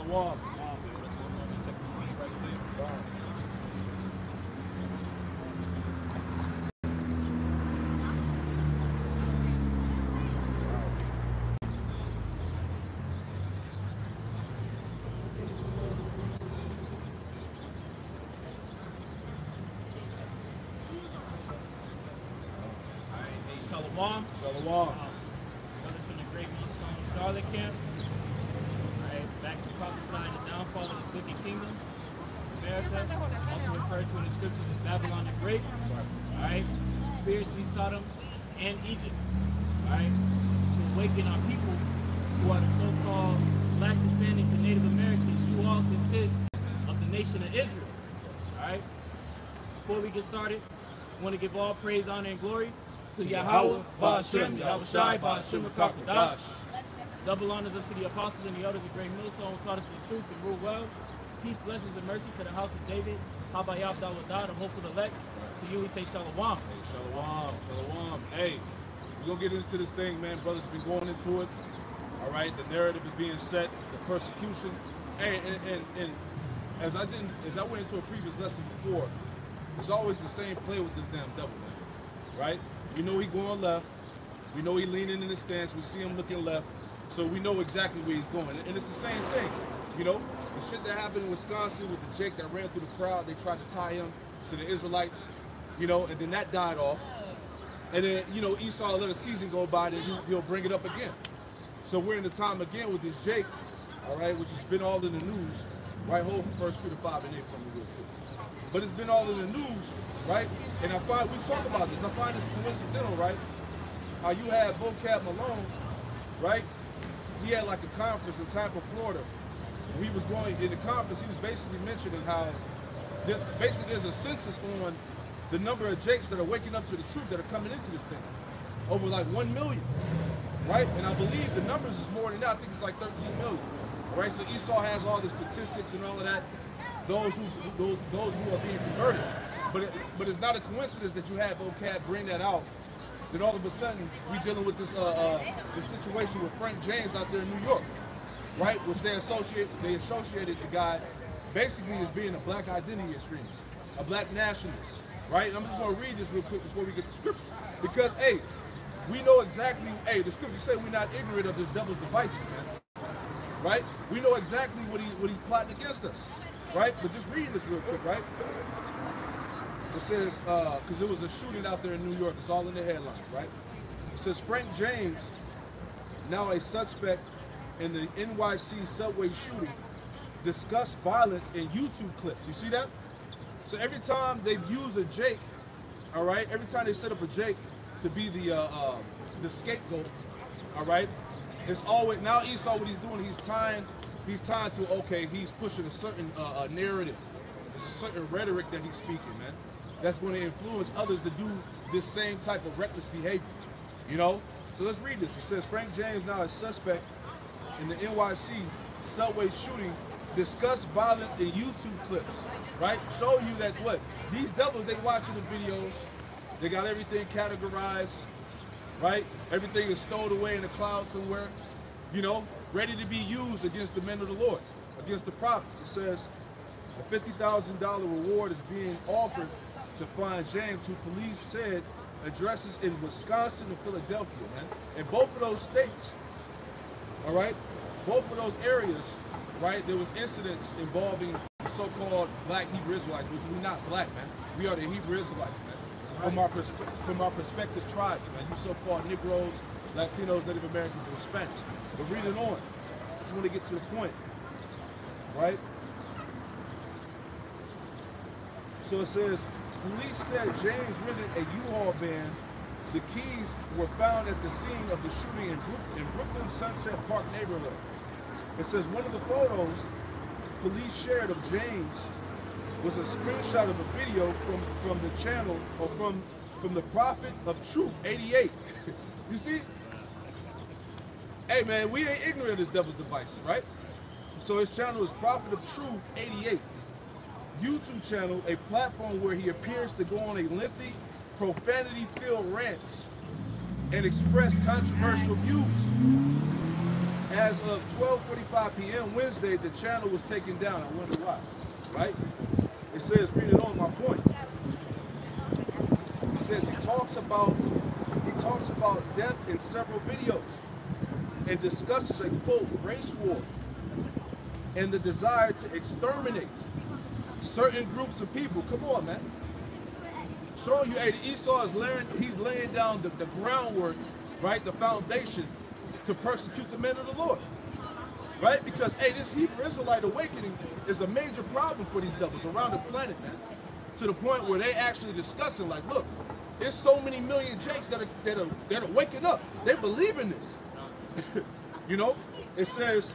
Shalom. Check his feet right there. Shalom. Shalom. Brothers from the Great Millstone Charlotte Camp. Alright, back to prophesying the downfall of this wicked kingdom. America, also referred to in the scriptures as Babylon the Great. Alright, conspiracy, Sodom, and Egypt. Alright, to awaken our people who are the so-called blacks, Hispanics, and Native Americans. You all consist of the nation of Israel. Alright, before we get started, I want to give all praise, honor, and glory to Yahweh, Ba'ashem, Yahweh Shai, Ba'ashem, Kakadash. Double honors unto the apostles and the elders of Great Millstone who taught us the truth and rule well. Peace, blessings, and mercy to the house of David, Habayah, Dawadah, the hopeful elect. To you we say Shalom. Hey, Shalom, Shalom. Hey, we're going to get into this thing, man. Brothers have been going into it. All right, the narrative is being set, the persecution. Hey, and as I went into a previous lesson before, it's always the same play with this damn devil, man. Right? We know he going left. We know he leaning in the stance. We see him looking left. So we know exactly where he's going. And it's the same thing. You know, the shit that happened in Wisconsin with the Jake that ran through the crowd, they tried to tie him to the Israelites, you know, and then that died off. And then, you know, Esau let a season go by, then he'll bring it up again. So we're in the time again with this Jake, all right, which has been all in the news, right? Hold 1 Peter 5 and 8 from me real quick. But it's been all in the news, right? And I find, we've talked about this, I find this coincidental, right? How you had Vocab Malone, right? He had like a conference in Tampa, Florida. And he was going, in the conference, he was basically mentioning how, basically there's a census on the number of Jakes that are waking up to the truth that are coming into this thing. Over like 1 million, right? And I believe the numbers is more than that, I think it's like 13 million, right? So Esau has all the statistics and all of that. Those who are being converted, but it's not a coincidence that you have vocab bring that out. Then all of a sudden we dealing with this this situation with Frank James out there in New York, right? Which they associated the guy basically as being a black identity extremist, a black nationalist, right? And I'm just gonna read this real quick before we get the scriptures, because hey, we know exactly. Hey, the scriptures say we're not ignorant of this devil's devices, man. Right? We know exactly what he's plotting against us. Right? But just read this real quick, right? It says, because it was a shooting out there in New York, it's all in the headlines, right? It says, Frank James, now a suspect in the NYC subway shooting, discussed violence in YouTube clips. You see that? So every time they use a Jake, all right, every time they set up a Jake to be the scapegoat, all right, it's always, now Esau, what he's doing, he's tying to, okay, he's pushing a certain narrative. It's a certain rhetoric that he's speaking, man. That's going to influence others to do this same type of reckless behavior, you know? So let's read this. It says, Frank James, now a suspect in the NYC subway shooting, discussed violence in YouTube clips, right? Show you that what? These devils, they watching the videos. They got everything categorized, right? Everything is stowed away in the cloud somewhere, you know? Ready to be used against the men of the Lord, against the prophets. It says a $50,000 reward is being offered to find James, who police said addresses in Wisconsin and Philadelphia, man. In both of those states, all right, both of those areas, right, there was incidents involving so-called black Hebrew Israelites, which we're not black, man. We are the Hebrew Israelites, man. From our prospective tribes, man. You so-called Negroes, Latinos, Native Americans, and Hispanics. But read it on. Just want to get to the point, right? So it says, police said James rented a U-Haul van. The keys were found at the scene of the shooting in Brooklyn Sunset Park neighborhood. It says one of the photos police shared of James was a screenshot of a video from the channel, or from the Prophet of Truth 88. You see? Hey man, we ain't ignorant of this devil's devices, right? So his channel is Prophet of Truth 88. YouTube channel, a platform where he appears to go on a lengthy, profanity-filled rants and express controversial views. as of 12:45 p.m. Wednesday, the channel was taken down. I wonder why, right? It says, read it on my point. It says he talks about death in several videos and discusses a quote race war and the desire to exterminate certain groups of people. Come on, man. Showing you, hey, the Esau is laying down the groundwork, right, the foundation to persecute the men of the Lord, right? Because, hey, this Hebrew Israelite awakening is a major problem for these devils around the planet, man. To the point where they actually discussing, like, look, there's so many million Jakes that are waking up. They believe in this. You know, it says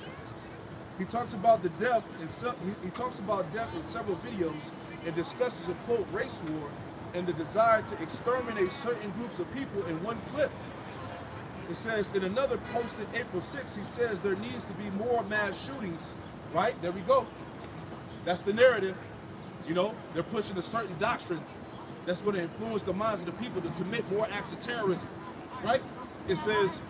he talks about the death in several videos and discusses a quote race war and the desire to exterminate certain groups of people in one clip. It says in another posted April 6th, he says there needs to be more mass shootings, right? There we go. That's the narrative. You know, they're pushing a certain doctrine that's going to influence the minds of the people to commit more acts of terrorism, right? It says,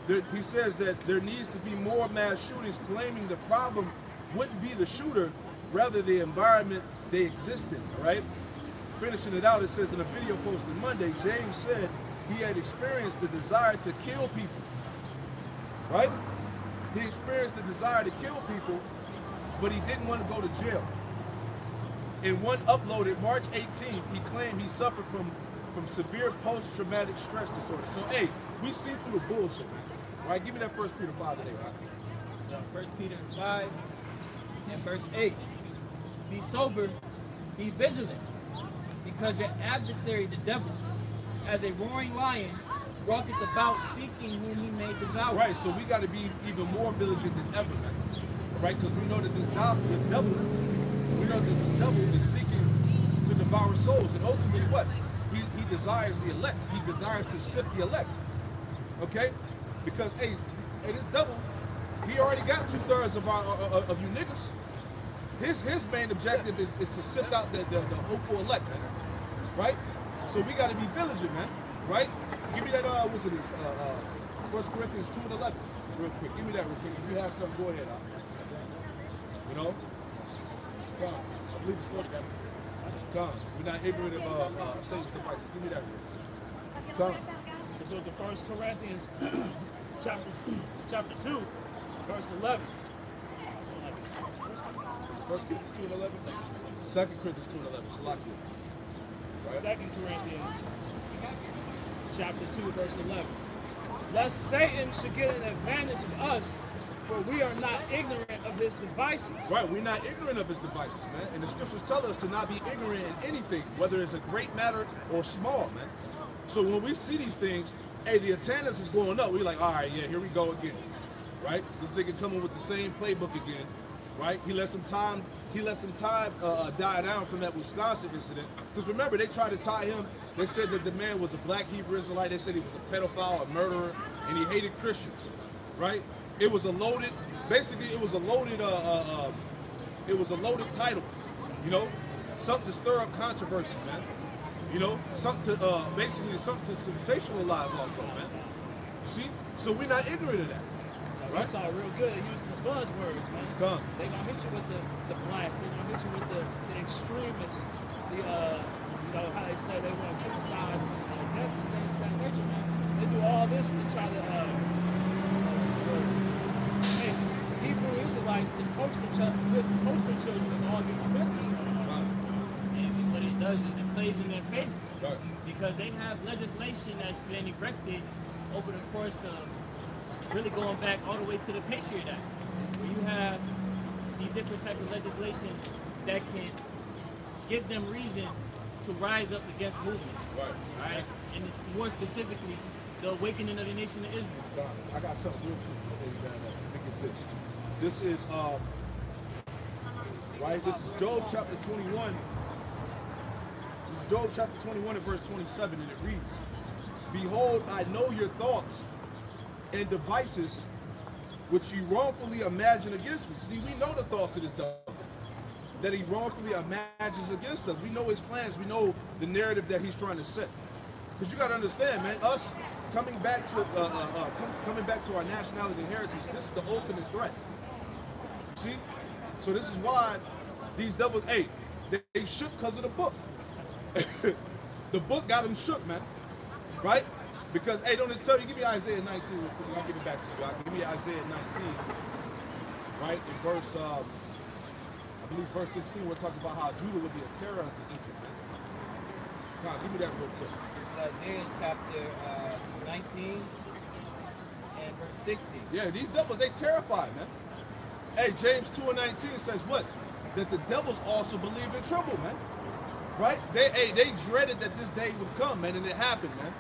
he says that there needs to be more mass shootings, claiming the problem wouldn't be the shooter, rather the environment they exist in, all right? Finishing it out, it says in a video posted Monday, James said he had experienced the desire to kill people, right? He experienced the desire to kill people, but he didn't want to go to jail. In one uploaded March 18th, he claimed he suffered from severe post-traumatic stress disorder. So, hey, we see through the bullshit, right? Give me that 1 Peter 5 today, right? So 1 Peter 5 and verse 8. Be sober, be vigilant, because your adversary, the devil, as a roaring lion, walketh about seeking whom he may devour. Right, so we got to be even more vigilant than ever, man. Right, because we know that this devil is seeking to devour souls, and ultimately what? He desires the elect. He desires to sift the elect. Okay, because hey, this devil, he already got 2/3 of you niggas. His main objective is to sift out the hopeful elect, man. Right? So we got to be vigilant, man. Right? Give me that, what's it, 1 Corinthians 2 and 11, real quick. Give me that real quick. If you have something, go ahead. You know? Come on. I believe it's supposed to happen. Come on. We're not ignorant of Satan's devices. Give me that real quick. Come on. The book of 1 Corinthians, chapter 2, verse 11. 1 Corinthians 2 and 11? 2 Corinthians 2 and 11. Salakia. Right. 2 Corinthians, chapter 2, verse 11. Lest Satan should get an advantage of us, for we are not ignorant of his devices. Right, we're not ignorant of his devices, man. And the scriptures tell us to not be ignorant in anything, whether it's a great matter or small, man. So when we see these things, hey, the attendance is going up. We're like, all right, yeah, here we go again. Right? This nigga coming with the same playbook again. Right? He let some time die down from that Wisconsin incident. Because remember, they tried to tie him. They said that the man was a black Hebrew Israelite. They said he was a pedophile, a murderer, and he hated Christians. Right? It was a loaded, basically it was a loaded title. You know, something to stir up controversy, man. You know, something to basically something to sensationalize also, man. You see? So we're not ignorant of that. Right? That's all real good at using the buzzwords, man. Come. They're gonna hit you with the black, they're gonna hit you with the extremists, you know, how they say they want to criticize deaths and things of that nature, man. They do all this to try to make Hebrew Israelites the poster children of all these investors going on. And what it does is it plays in their favor. Right. Because they have legislation that's been erected over the course of really going back all the way to the Patriot Act, where you have these different type of legislations that can give them reason to rise up against movements. Right? And it's more specifically the awakening of the nation of Israel. I got something real quick. Look at this. This is right. This is Job chapter 21. This is Job chapter 21 and verse 27, and it reads, "Behold, I know your thoughts and devices which you wrongfully imagine against me." See, we know the thoughts of this devil that he wrongfully imagines against us. We know his plans. We know the narrative that he's trying to set. Because you got to understand, man, us coming back to our nationality and heritage, this is the ultimate threat. See? So this is why these devils, hey, they shook because of the book. The book got them shook, man. Right? Because, hey, don't it tell you, give me Isaiah 19 real quick. I'll give it back to you. Give me Isaiah 19, right? In verse, I believe verse 16, where it talks about how Judah would be a terror unto Egypt, man. God, give me that real quick. This is Isaiah chapter 19 and verse 16. Yeah, these devils, they terrified, man. Hey, James 2:19 says what? That the devils also believed and trembled, man. Right? They dreaded that this day would come, man, and it happened, man.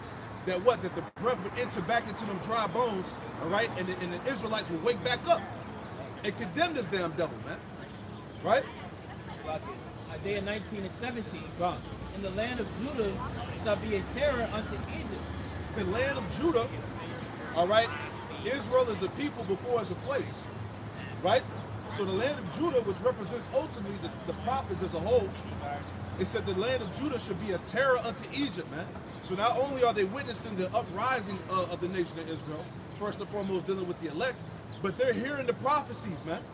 That what? That the breath would enter back into them dry bones, all right? And the Israelites would wake back up and condemn this damn devil, man. Right? Isaiah 19 and 17. God. In the land of Judah shall be a terror unto Egypt. The land of Judah, all right? Israel is a people before it's a place, right? So the land of Judah, which represents ultimately the prophets as a whole, it said the land of Judah should be a terror unto Egypt, man. So not only are they witnessing the uprising of the nation of Israel, first and foremost dealing with the elect, but they're hearing the prophecies, man.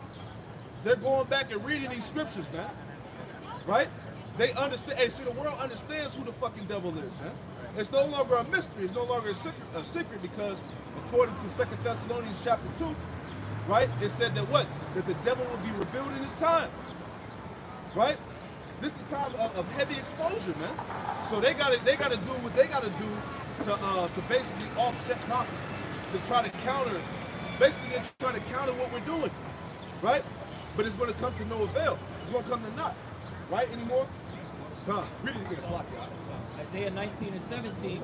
They're going back and reading these scriptures, man. Right? They understand. Hey, see, the world understands who the fucking devil is, man. It's no longer a mystery. It's no longer a secret because according to 2 Thessalonians chapter 2, right, it said that what? That the devil will be revealed in his time. Right? This is the time of heavy exposure, man. So they gotta do what they gotta do to basically offset prophecy, to try to counter. Basically, they're trying to counter what we're doing, right? But it's going to come to no avail. It's going to come to naught, right? Anymore? Read it again, Slocky. Isaiah 19 and 17.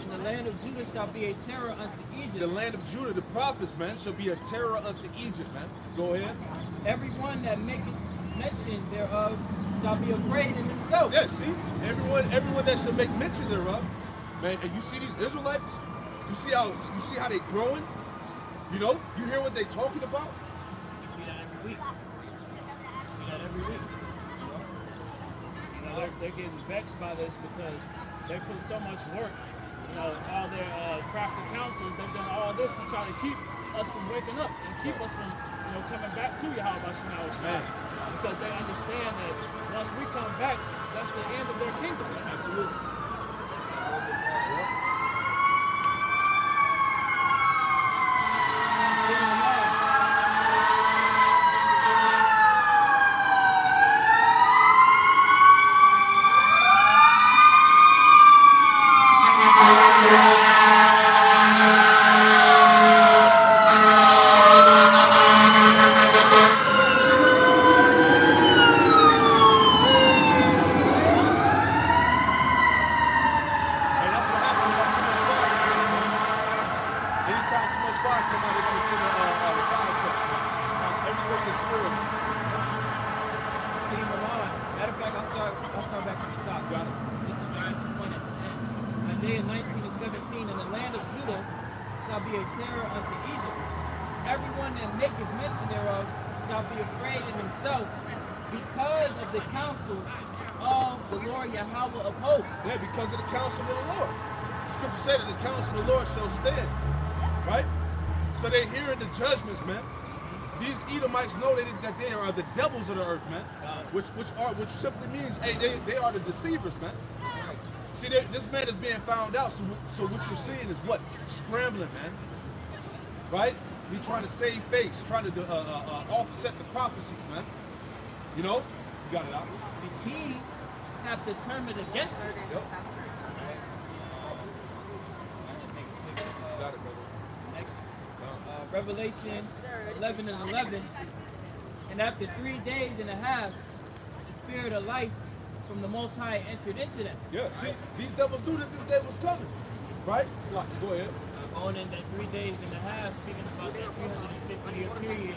In the land of Judah shall be a terror unto Egypt. The land of Judah, the prophets, man, shall be a terror unto Egypt, man. Go ahead. Everyone that maketh mention thereof shall be afraid in himself. Yeah, see? Everyone that shall make mention thereof, man, and you see these Israelites, you see how they growing? You know? You hear what they talking about? You see that every week. You see that every week. You know, they're getting vexed by this because they put so much work. You know, all their crafty counsels, they've done all this to try to keep us from waking up and keep us from, you know, coming back to Yahweh Shema. Because they understand that once we come back, that's the end of their kingdom. Absolutely. Yeah, because of the counsel of the Lord. The scripture said that the counsel of the Lord shall stand. Right? So they're hearing the judgments, man. These Edomites know that they are the devils of the earth, man. Which simply means, hey, they are the deceivers, man. See, this man is being found out. So what you're seeing is what? Scrambling, man. Right? He's trying to save face, trying to offset the prophecies, man. You know? You got it out. He have determined against it. Yep. Got it, brother. Next, Revelation 11 and 11. And after 3 days and a half, the spirit of life from the Most High entered into them. Yeah, see, these devils knew that this day was coming, right? Slocky, go ahead. Going in that 3 days and a half, speaking about that 350-year period,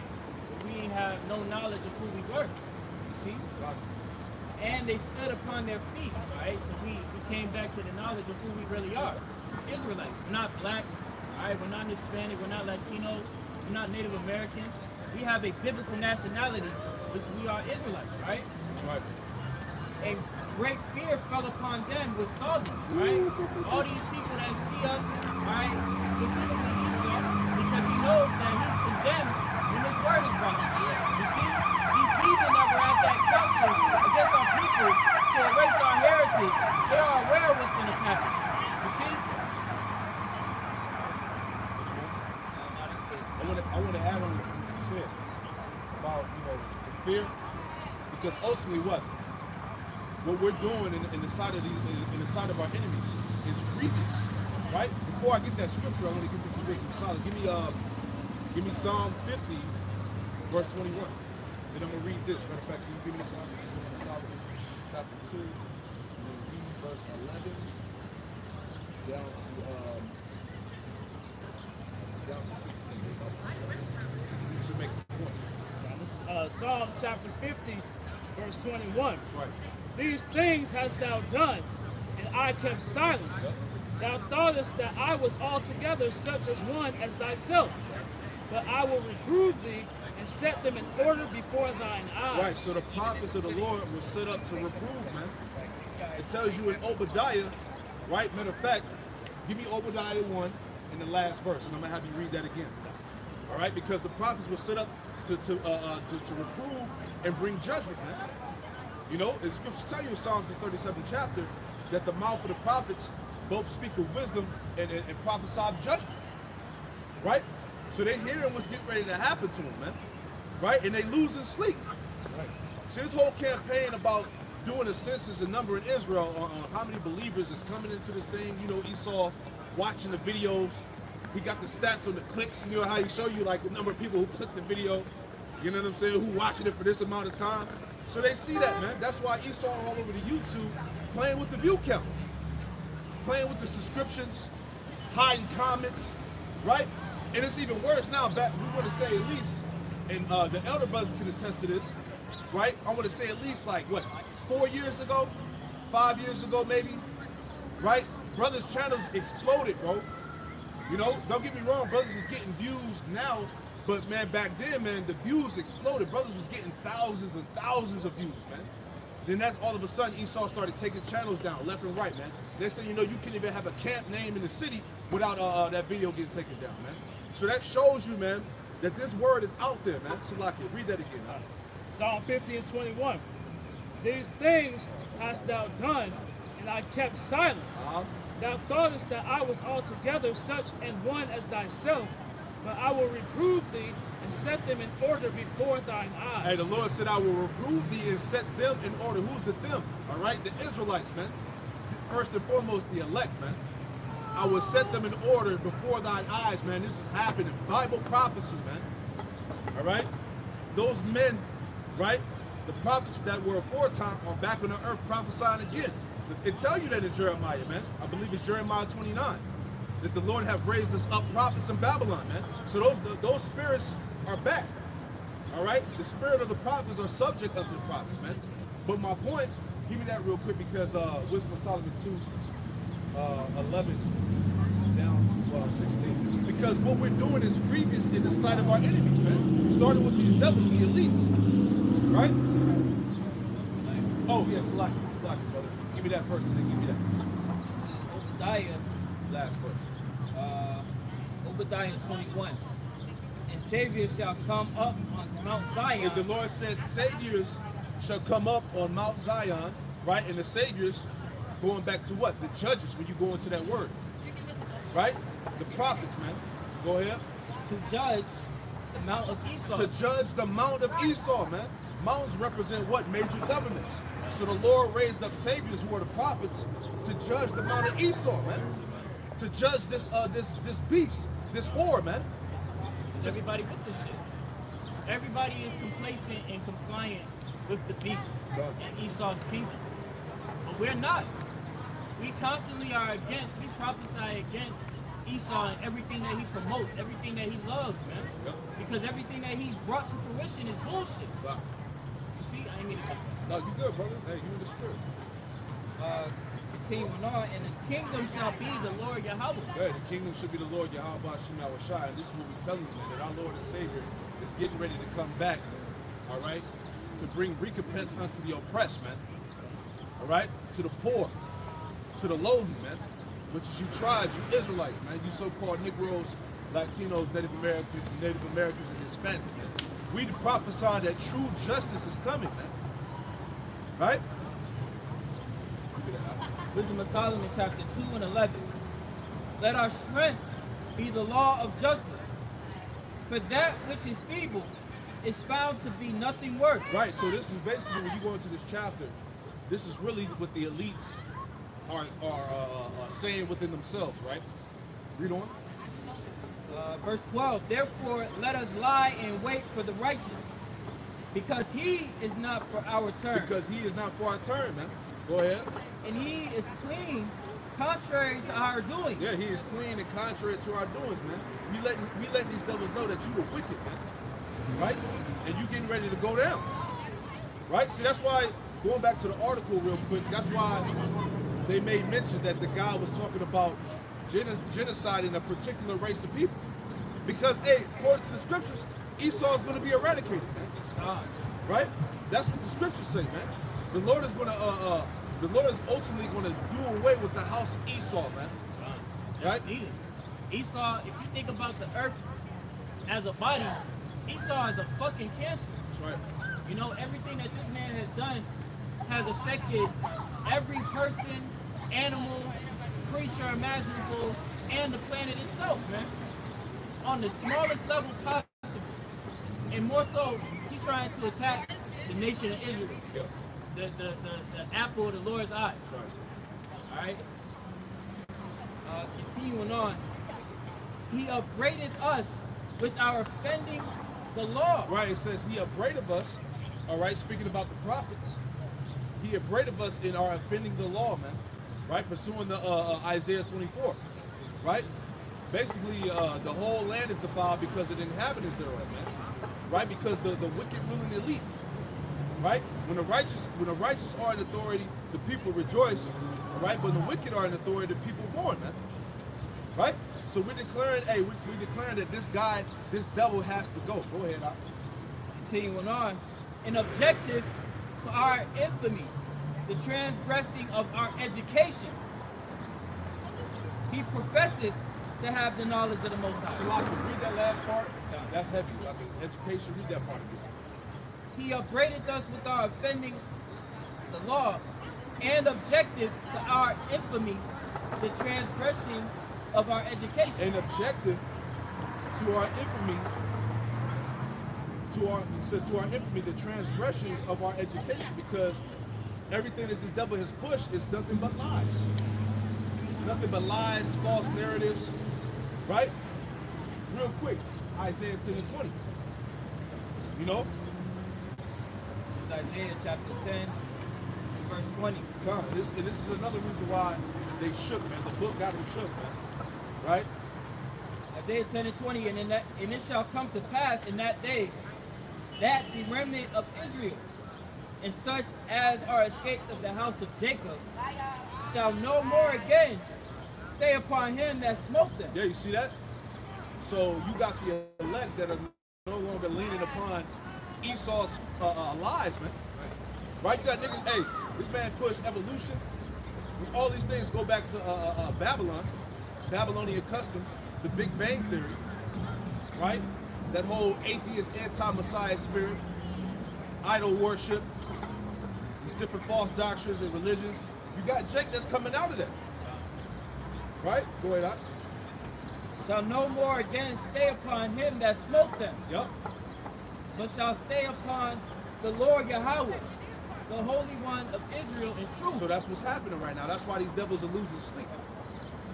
we have no knowledge of who we were. You see? And they stood upon their feet, right? So we came back to the knowledge of who we really are. Israelites. We're not black, right? We're not Hispanic, we're not Latinos, we're not Native Americans. We have a biblical nationality, which we are Israelites, right? Right. a great fear fell upon them which saw them, right? All these people that see us, right, specifically Esau, because he knows that he's condemned when this word is brought. You see, these heathen that were at that council against our people to erase our heritage, they are aware of what's going to happen. You see? I want to add on what you said about, the fear, because ultimately what we're doing in the sight of our enemies is grievous, right? Before I get that scripture, I want to give this a wisdom solid. Give me Psalm 50, verse 21. Then I'm gonna read this. Matter of fact, you give me Psalm chapter 2, and then read verse 11 down to 16. You should make a point. Now, this is Psalm chapter 50, verse 21. That's right. These things hast thou done, and I kept silence. Thou thoughtest that I was altogether such as one as thyself. But I will reprove thee and set them in order before thine eyes. Right, so the prophets of the Lord were set up to reprove, man. It tells you in Obadiah, right? Matter of fact, give me Obadiah 1 in the last verse, and I'm going to have you read that again. All right, because the prophets were set up to reprove and bring judgment, man. The scriptures tell you in Psalms 37th chapter that the mouth of the prophets both speak of wisdom and prophesy of judgment, right? So they're hearing what's getting ready to happen to them, man, right? And they losing sleep. Right. So this whole campaign about doing a census and number in Israel on how many believers is coming into this thing, Esau watching the videos. We got the stats on the clicks, how he show you like the number of people who click the video, you know what I'm saying, who watching it for this amount of time. So they see that, man. That's why Esau all over the YouTube playing with the view count, playing with the subscriptions, hiding comments, right? And it's even worse now. We want to say at least, and the elder brothers can attest to this, right? I want to say at least 4 years ago, 5 years ago maybe, right? Brothers' channels exploded, bro. Don't get me wrong, brothers is getting views now, but man, back then, man, the views exploded. Brothers was getting thousands and thousands of views, man. Then that's all of a sudden Esau started taking channels down left and right, man. Next thing you know, you can't even have a camp name in the city without that video getting taken down, man. So that shows you, man, that this word is out there, man. So read that again. Psalm 50 and 21. These things hast thou done, and I kept silence. Thou thoughtest that I was altogether such an one as thyself, but I will reprove thee and set them in order before thine eyes. Hey, the Lord said, I will reprove thee and set them in order. Who's the them? All right, the Israelites, man. First and foremost, the elect, man. I will set them in order before thine eyes, man. This is happening. Bible prophecy, man. All right? Those men, right? The prophets that were aforetime are back on the earth prophesying again. It tells you that in Jeremiah, man. I believe it's Jeremiah 29. That the Lord have raised us up prophets in Babylon, man. So those spirits are back. All right? The spirit of the prophets are subject unto the prophets, man. But my point, give me that real quick, because Wisdom of Solomon 2, 11 down to 16. Because what we're doing is grievous in the sight of our enemies, man. Starting with these devils, the elites. Right? Oh, yeah, Slaki, brother. Give me that verse and then give me that. This is Obadiah. Last verse. Obadiah 21. And saviors shall come up on Mount Zion. If the Lord said saviors shall come up on Mount Zion, right? And the saviors, going back to what? The judges, when you go into that word. Right? The prophets, man. Go ahead. To judge the Mount of Esau. To judge the Mount of Esau, man. Mountains represent what? Major governments. So the Lord raised up saviors who are the prophets to judge the Mount of Esau, man. To judge this beast, this whore, man. Everybody with this shit. Everybody is complacent and compliant with the beast and Esau's kingdom. But we're not. We constantly are against, we prophesy against Esau and everything that he promotes, everything that he loves, man. Because everything that he's brought to fruition is bullshit. Wow. You see, I ain't mean to cut you. No, you good, brother. Hey, you in the spirit. Continuing on, and the kingdom shall be the Lord Yahweh. Hey, the kingdom should be the Lord Yahweh Shai. And this is what we're telling you, that our Lord and Savior is getting ready to come back, all right, to bring recompense unto the oppressed, man. all right, to the poor, to the lowly, man, which is you tribes, you Israelites, man, you so-called Negroes, Latinos, Native Americans, and Hispanics, man. We prophesy that true justice is coming, man. Right? Wisdom of Solomon, chapter 2 and 11. Let our strength be the law of justice, for that which is feeble is found to be nothing worth. Right, so this is basically, when you go into this chapter, this is really what the elites are saying within themselves, right? Read on. Verse 12, therefore let us lie in wait for the righteous, because he is not for our turn. Because he is not for our turn, man. Go ahead. And he is clean, contrary to our doing. Yeah, he is clean and contrary to our doings, man. We letting these devils know that you are wicked, man. Right? And you getting ready to go down. Right? See, that's why, going back to the article real quick, that's why they made mention that the guy was talking about genociding a particular race of people. Because, hey, according to the scriptures, Esau is going to be eradicated, man. Right? That's what the scriptures say, man. The Lord is going to, the Lord is ultimately going to do away with the house of Esau, man. Right? Needed. Esau, if you think about the earth as a body, Esau is a fucking cancer. That's right. You know, everything that this man has done has affected every person, animal, creature imaginable, and the planet itself, man. On the smallest level possible. And more so, he's trying to attack the nation of Israel. Yeah. The apple of the Lord's eye. That's right. Alright? Continuing on. He upbraided us with our offending the law. Right, it says he upbraided us, all right, speaking about the prophets, he upbraided us in our offending the law, man, right, pursuing the Isaiah 24, right? Basically, the whole land is defiled because of the inhabitants thereof, man, right? Because the wicked ruling elite, right? When the righteous are in authority, the people rejoice, all right? But when the wicked are in authority, the people mourn, man, right? So we're declaring, hey, we're declaring that this guy, this devil has to go. Go ahead, Doc. Continuing on, an objective to our infamy, the transgressing of our education. He professeth to have the knowledge of the Most High. Shalaka, read that last part. That's heavy. Like education, read that part again. He upbraided us with our offending the law, and objective to our infamy, the transgression of our education. An objective to our infamy, it says to our infamy, the transgressions of our education, because everything that this devil has pushed is nothing but lies. Nothing but lies, false narratives, right? Real quick, Isaiah 10 and 20. You know? It's Isaiah chapter 10, verse 20. This is another reason why they shook, man. The book got them shook, man. Right? Isaiah 10 and 20, and it shall come to pass in that day that the remnant of Israel, and such as are escaped of the house of Jacob, shall no more again stay upon him that smote them. Yeah, you see that? So you got the elect that are no longer leaning upon Esau's lies, man. Right? You got niggas, hey, this man pushed evolution, which all these things go back to Babylon, Babylonian customs, the Big Bang Theory, right? That whole atheist, anti-Messiah spirit, idol worship, these different false doctrines and religions. You got Jake that's coming out of that. Right? Go ahead, Shall no more again stay upon him that smote them. Yep. But shall stay upon the Lord Yahweh, the Holy One of Israel in truth. So that's what's happening right now. That's why these devils are losing sleep.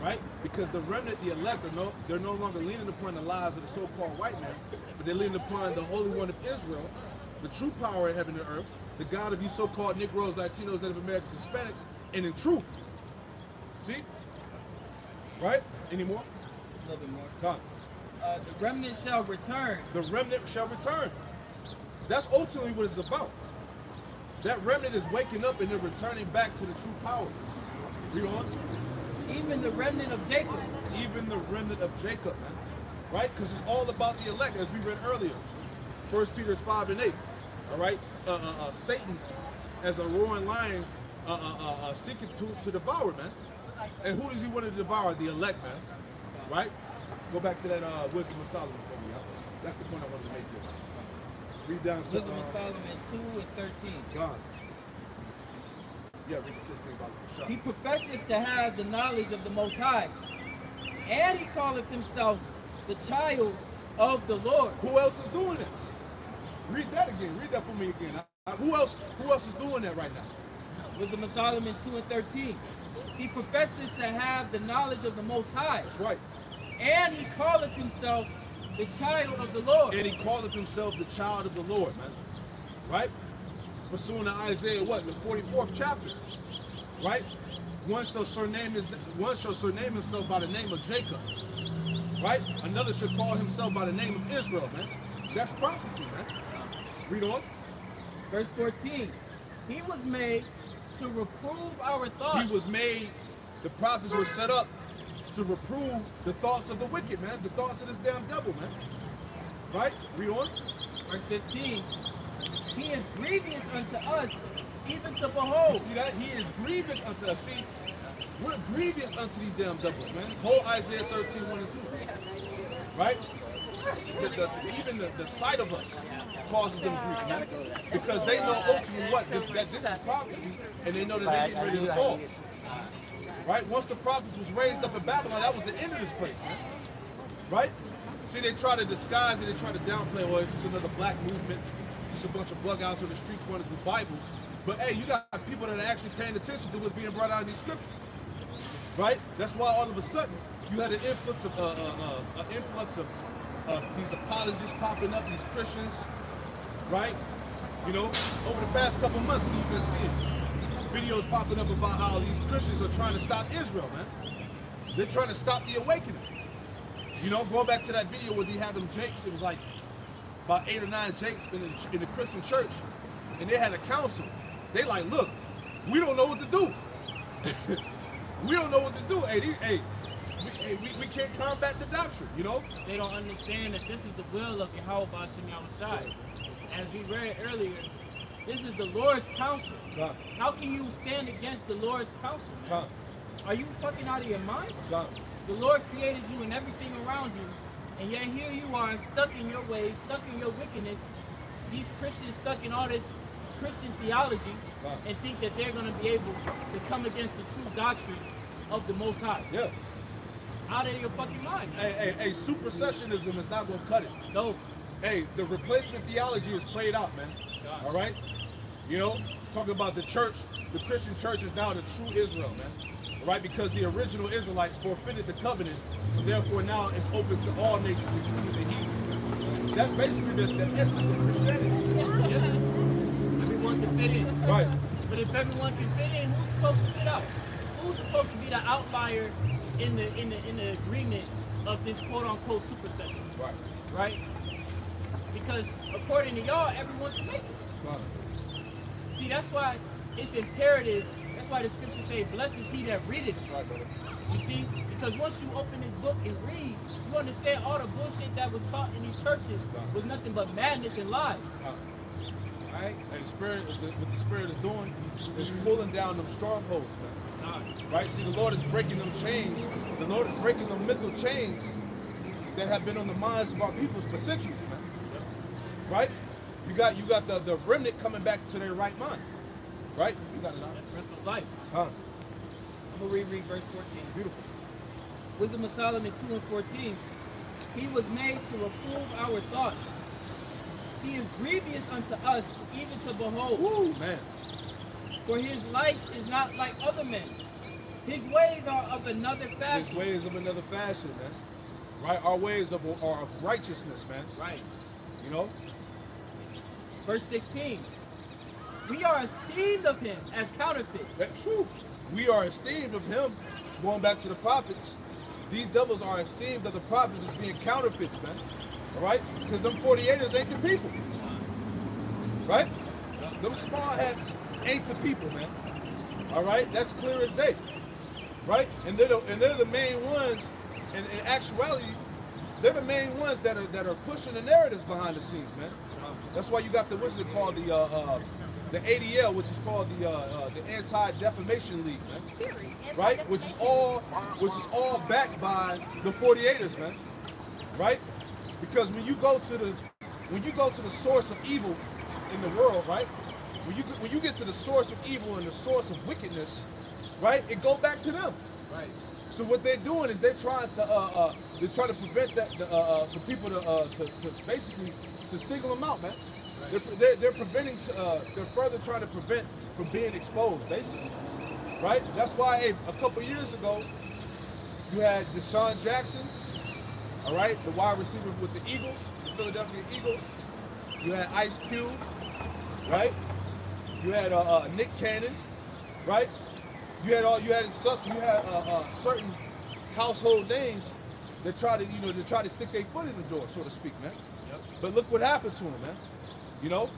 Right? Because the remnant, the elect, they're no longer leaning upon the lies of the so-called white man, but they're leaning upon the Holy One of Israel, the true power of heaven and earth, the God of you so-called Negroes, Latinos, Native Americans, Hispanics, and in truth. See? Right? Any more? Just a little bit more. Come. The remnant shall return. The remnant shall return. That's ultimately what it's about. That remnant is waking up and they're returning back to the true power. Read on. Even the remnant of Jacob. Even the remnant of Jacob, man. Right? Because it's all about the elect, as we read earlier. 1 Peter 5 and 8. All right? Satan, as a roaring lion, seeking to devour, man. And who does he want to devour? The elect, man. Right? Go back to that Wisdom of Solomon for me. That's the point I wanted to make here. Read down to Wisdom of Solomon 2 and 13. God. Yeah, read the 16 about the shop. He professeth to have the knowledge of the Most High, and he calleth himself the child of the Lord. Who else is doing this? Read that again. Read that for me again. Who else is doing that right now? Wisdom of Solomon 2 and 13. He professeth to have the knowledge of the Most High. That's right. And he calleth himself the child of the Lord. And he calleth himself the child of the Lord, man. Right? Pursuing to Isaiah, what? The 44th chapter. Right? One shall surname himself by the name of Jacob. Right? Another should call himself by the name of Israel, man. That's prophecy, man. Read on. Verse 14. He was made to reprove our thoughts. He was made, the prophets were set up to reprove the thoughts of the wicked, man. The thoughts of this damn devil, man. Right? Read on. Verse 15. He is grievous unto us, even to behold. You see that? He is grievous unto us. See, we're grievous unto these damn devils, man. Whole Isaiah 13, 1 and 2. Right? Even the sight of us causes them grief, man. Because they know ultimately what? That this is prophecy, and they know that they're getting ready to fall. Right? Once the prophets was raised up in Babylon, that was the end of this place, man. Right? See, they try to disguise it, they try to downplay, well, it's just another black movement, just a bunch of bug outs on the street corners with Bibles. But hey, you got people that are actually paying attention to what's being brought out in these scriptures. Right? That's why all of a sudden you had an influx of these apologists popping up, these Christians, right? You know, over the past couple months, we've been seeing videos popping up about how these Christians are trying to stop Israel, man. They're trying to stop the awakening. You know, going back to that video where they had them jakes, it was like about 8 or 9 jakes in the Christian church, and they had a council. They like, look, we don't know what to do. We don't know what to do. We can't combat the doctrine, you know? They don't understand that this is the will of Yahweh Bashim Yahushai. As we read earlier, this is the Lord's counsel. God. How can you stand against the Lord's counsel, man? God. Are you fucking out of your mind? God. The Lord created you and everything around you, and yet here you are stuck in your ways, stuck in your wickedness. These Christians stuck in all this Christian theology and think that they're going to be able to come against the true doctrine of the Most High. Yeah. Out of your fucking mind. Hey, supersessionism is not going to cut it. No. Hey, the replacement theology is played out, man. All right? You know, talking about the church, the Christian church is now the true Israel, man. All right? Because the original Israelites forfeited the covenant, so therefore now it's open to all nations, including the heathen. That's basically the essence of Christianity. Yeah. Everyone can fit in. Right. But if everyone can fit in, who's supposed to fit out? Who's supposed to be the outlier in the agreement of this quote unquote supersession? Right. Right? Because according to y'all, everyone can make it. Right. See, that's why it's imperative. That's why the scriptures say, blessed is he that readeth. Right, brother. You see? Because once you open this book and read, you understand all the bullshit that was taught in these churches was nothing but madness and lies. Right? And the spirit, what the spirit is doing is pulling down them strongholds, man. Right? See, the Lord is breaking them chains. The Lord is breaking them mental chains that have been on the minds of our people for centuries, man. Right? You got the remnant coming back to their right mind. Right? You got it now. Breath of life. Huh? I'm going to reread verse 14. Beautiful. Wisdom of Solomon 2 and 14. He was made to reprove our thoughts. He is grievous unto us, even to behold. Woo, man. For his life is not like other men's. His ways are of another fashion. His ways of another fashion, man. Right? Our ways are of righteousness, man. Right. You know? Verse 16. We are esteemed of him as counterfeits. That's true. We are esteemed of him. Going back to the prophets, these devils are esteemed of the prophets as being counterfeits, man. All right? Because them 48ers ain't the people. Right? Them small hats ain't the people, man. All right? That's clear as day. Right? And they're the main ones, and in actuality, they're the main ones that are pushing the narratives behind the scenes, man. That's why you got the, what's it called, the ADL, which is called the Anti-Defamation League, man. Right? Which is all backed by the 48ers, man. Right? Because when you go to the source of evil in the world, right? When you get to the source of evil and the source of wickedness, right? It go back to them. Right. So what they're doing is they're trying to prevent that for people to basically to single them out, man. Right. They're preventing they're further trying to prevent from being exposed, basically. Right? That's why a couple years ago you had Deshaun Jackson, all right, the wide receiver with the Eagles, the Philadelphia Eagles. You had Ice Cube, right? You had Nick Cannon, right? You had certain household names that try to stick their foot in the door, so to speak, man. Yep. But look what happened to them, man. You know,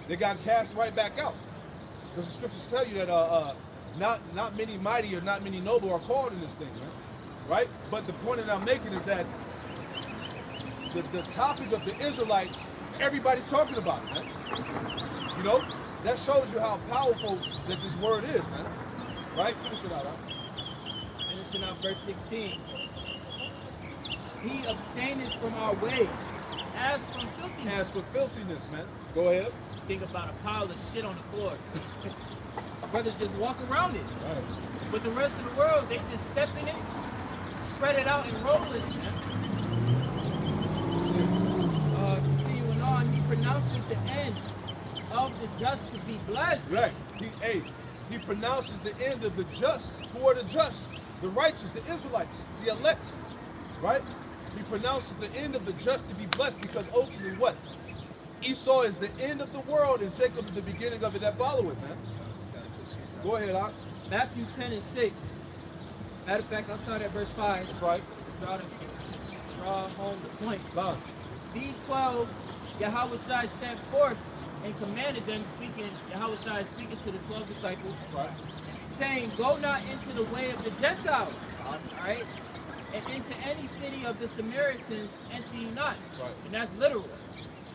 they got cast right back out. Because the scriptures tell you that not many mighty or not many noble are called in this thing, man. Right? But the point that I'm making is that the topic of the Israelites, everybody's talking about it, man. You know, that shows you how powerful that this word is, man. Right? Finish it out, huh? Finishing out verse 16. He abstaineth from our ways, as from filthiness. As for filthiness, man. Go ahead. Think about a pile of shit on the floor. Brothers just walk around it. Right. But the rest of the world, they just step in it, spread it out, and roll in it, man. Continuing on, he pronounces the end of the just to be blessed. Right. He pronounces the end of the just. Who are the just? The righteous, the Israelites, the elect. Right? He pronounces the end of the just to be blessed because ultimately what? Esau is the end of the world and Jacob is the beginning of it that follow it, man. Go ahead, Ak. Matthew 10 and 6. Matter of fact, I'll start at verse 5. That's right. Draw home the point. Nah. These 12 Yahushua sent forth and commanded them, Yahushua speaking to the 12 disciples, Right. saying, go not into the way of the Gentiles, all right? And into any city of the Samaritans enter ye not. Right. And that's literal.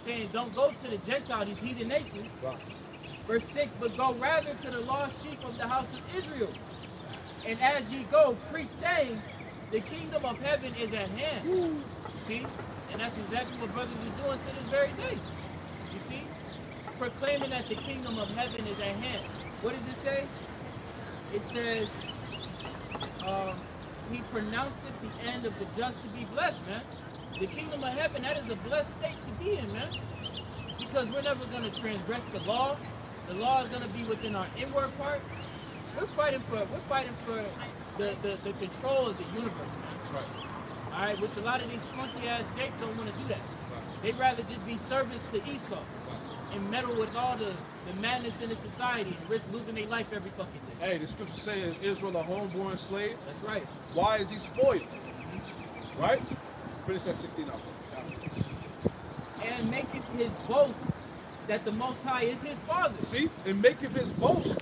Saying, don't go to the Gentile, these heathen nations. Right. Verse 6, but go rather to the lost sheep of the house of Israel. And as ye go, preach, saying, the kingdom of heaven is at hand. You see? And that's exactly what brothers are doing to this very day. You see? Proclaiming that the kingdom of heaven is at hand. What does it say? It says, he pronounced it the end of the just to be blessed, man. The kingdom of heaven, that is a blessed state to be in, man. Because we're never going to transgress the law. The law is going to be within our inward part. We're fighting for the control of the universe, man. That's right. All right, which a lot of these funky ass jakes don't want to do that. Right. They'd rather just be servants to Esau Right. and meddle with all the madness in the society and risk losing their life every fucking day. Hey, the scripture says, is Israel a homeborn slave? That's right. Why is he spoiled? Right? Finish that 16 off. And maketh his boast that the Most High is his father. See? And maketh his boast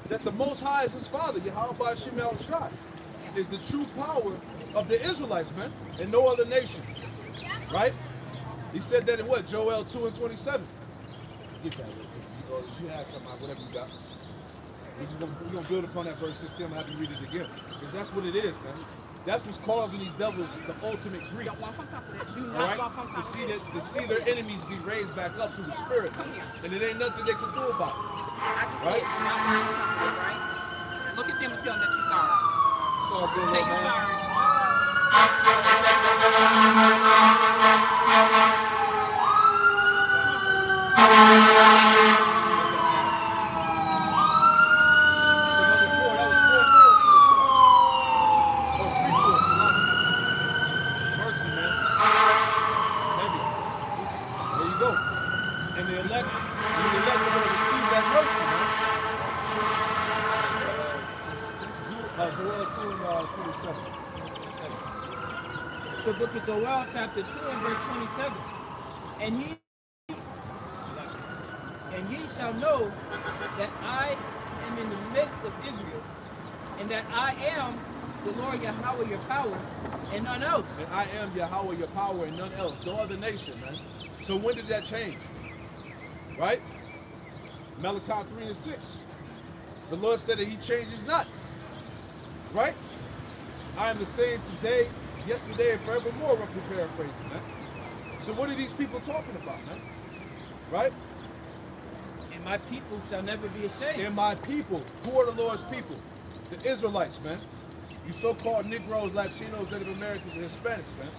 that the Most High is his father. Yahweh Shemel Shai is the true power of the Israelites, man, and no other nation. Right? He said that in what? Joel 2 and 27. Get that. You have something, whatever you got. We're going to build upon that verse 16. I'm going to have you read it again. Because that's what it is, man. That's what's causing these devils the ultimate grief. Don't walk on top of that. Do not All right? walk on top of that. To see their enemies be raised back up through the spirit. And it ain't nothing they can do about it. I just Right? said do not walk on top of it, right? Look at them and tell them that you're sorry. It's all good, Say man. you're sorry. It's another 4. That was 4 4. Oh, 3 4. Mercy, man. Heavy. There you go. And the elect are going to receive that mercy, man. Joel 2 and 27. It's the book of Joel, chapter 2 and verse 27. And ye shall know that I am in the midst of Israel, and that I am the Lord Yahweh your power, and none else. And I am Yahweh your power and none else. No other nation, man. So when did that change? right? Malachi 3 and 6. The Lord said that he changes not, right? I am the same today, yesterday, and forevermore, roughly paraphrasing, man. So what are these people talking about, man? Right? And my people shall never be ashamed. And my people, who are the Lord's people? The Israelites, man. You so-called Negroes, Latinos, Native Americans, and Hispanics, man.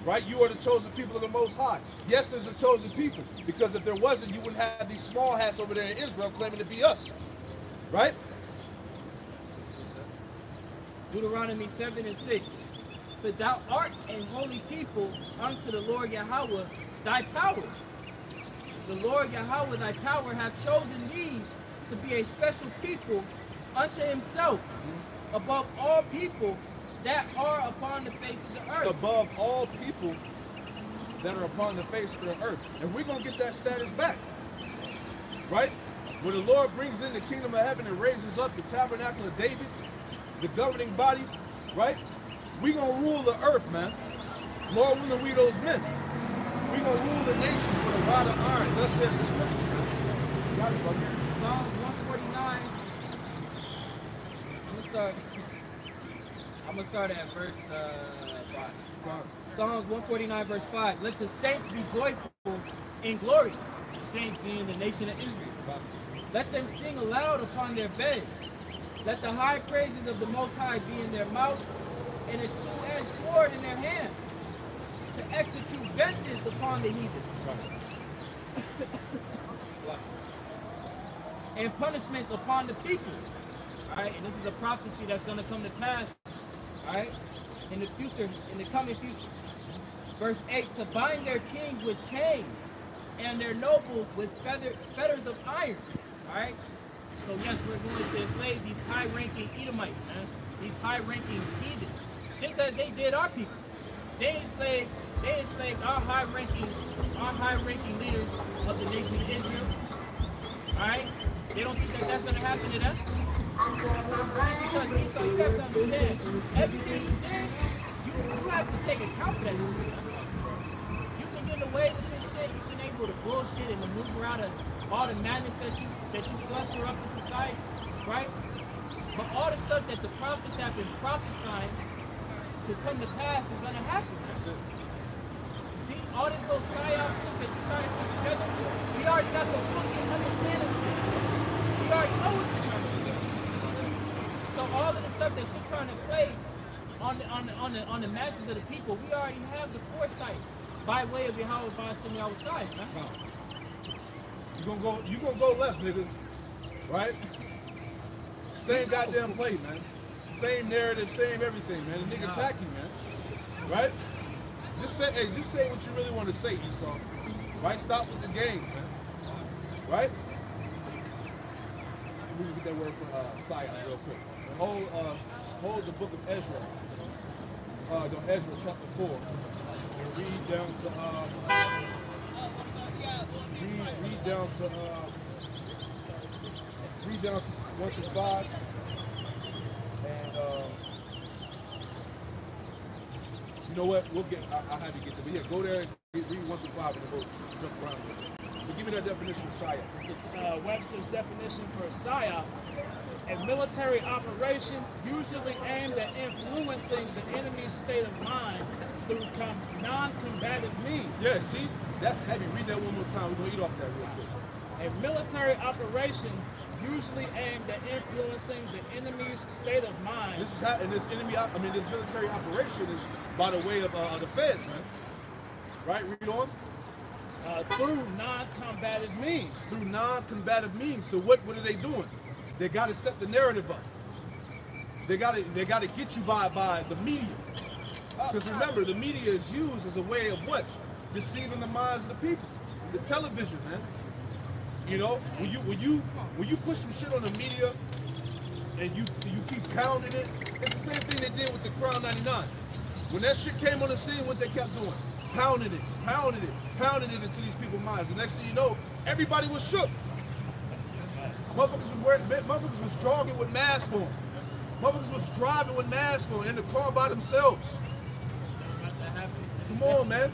Right? You are the chosen people of the Most High. Yes, there's a chosen people, because if there wasn't, you wouldn't have these small hats over there in Israel claiming to be us. Right? Deuteronomy 7 and 6. For thou art a holy people unto the Lord Yahweh, thy power. The Lord Yahweh, thy power, hath chosen thee to be a special people unto himself, above all people that are upon the face of the earth. Above all people that are upon the face of the earth. And we're going to get that status back. Right? When the Lord brings in the kingdom of heaven and raises up the tabernacle of David, the governing body, right? We're going to rule the earth, man. Lord willing, we those men. We're going to rule the nations with a rod of iron. Thus said the scriptures, man. You got it, brother. Psalms 149. I'm gonna start at verse 5. Psalms 149 verse 5. Let the saints be joyful in glory. The saints being the nation of Israel. Let them sing aloud upon their beds. Let the high praises of the Most High be in their mouth, and a two-edged sword in their hand, to execute vengeance upon the heathen. And punishments upon the people. Alright, and this is a prophecy that's going to come to pass, alright, in the future, in the coming future. Verse 8, to bind their kings with chains, and their nobles with fetters of iron, alright. So yes, we're going to enslave these high-ranking Edomites, man, these high-ranking heathen, just as they did our people. They enslaved our high-ranking leaders of the nation of Israel, alright. They don't think that that's going to happen to them. Because you have to understand, everything you did, you have to take account for that shit. You can get away with your shit, you've been able to bullshit and maneuver out of all the madness that you fluster up in society, right? But all the stuff that the prophets have been prophesying to come to pass is going to happen. That's it. See, all this little psyop shit that you're trying to put together, we already got the fucking understanding of it. We already know what you're trying to do. So all of the stuff that you're trying to play on the masses of the people, we already have the foresight by way of Yahweh Ba'ashem outside, man. You gonna go left, nigga. Right? Same goddamn play, man. Same narrative, same everything, man. The nigga tacky, man. Right? Just say what you really want to say, Esau. Right? Stop with the game, man. Right? We can get that word from Scion real quick. Hold the book of Ezra. Ezra chapter 4. And read down to read down to 1 through 5. And you know what? I'll have you get there. But yeah, go there and read 1 through 5 and then we'll jump around a little bit. But give me that definition of PSYOP. Webster's definition for PSYOP: a military operation usually aimed at influencing the enemy's state of mind through non-combative means. Yeah, see? That's heavy. Read that one more time. We're going to eat off that real quick. A military operation usually aimed at influencing the enemy's state of mind. This military operation is by the way of the feds, man. Right? Read on. Through non-combative means. Through non-combative means. So what are they doing? They got to set the narrative up. They got to get you by the media. Because remember, the media is used as a way of what? Deceiving the minds of the people. The television, man. You know, when you push some shit on the media and you keep pounding it, it's the same thing they did with the Crown 99. When that shit came on the scene, what they kept doing? Pounding it into these people's minds. The next thing you know, everybody was shook. Motherfuckers was jogging with masks on. Motherfuckers was driving with masks on in the car by themselves. Come on, man.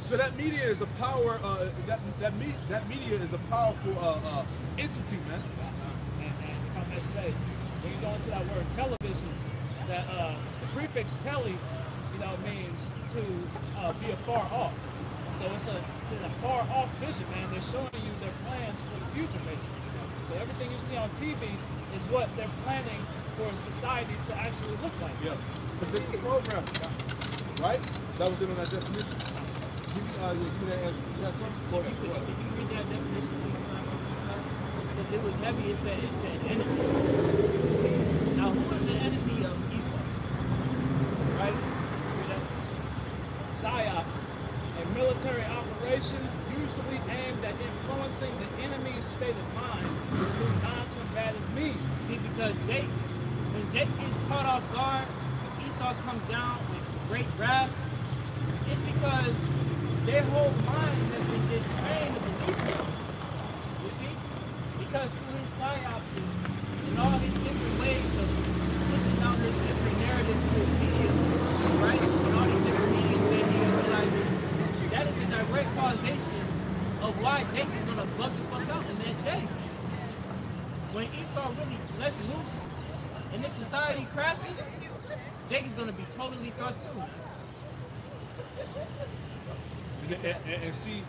So that media is a power. That media is a powerful entity, man. And if I may say, when you go into that word television, that the prefix tele, means to be afar off. So it's a far off vision, man. They're showing you their plans for the future, basically. So everything you see on TV is what they're planning for society to actually look like. Yeah. It's a different program, right? That was it on that definition. Give me that answer. You got something? Go ahead. If you read that definition one more time, because it was heavy, it said enemy. You see, now who is the enemy of Esau? Right? Read that. PSYOP, a military operation usually aimed at influencing the enemy's state of mind through non-combative means. See, because when Jake gets caught off guard, when Esau comes down with great wrath, it's because their whole mind has been just trained to believe him. You see? Because through his psyops and all his different ways of pushing out his different narratives through his media, right? And all these different media that he realizes, that is a direct causation of why Jake is going to bug the fuck out in that day. When Esau really lets loose and this society crashes, Jake is going to be totally thrust through. And see,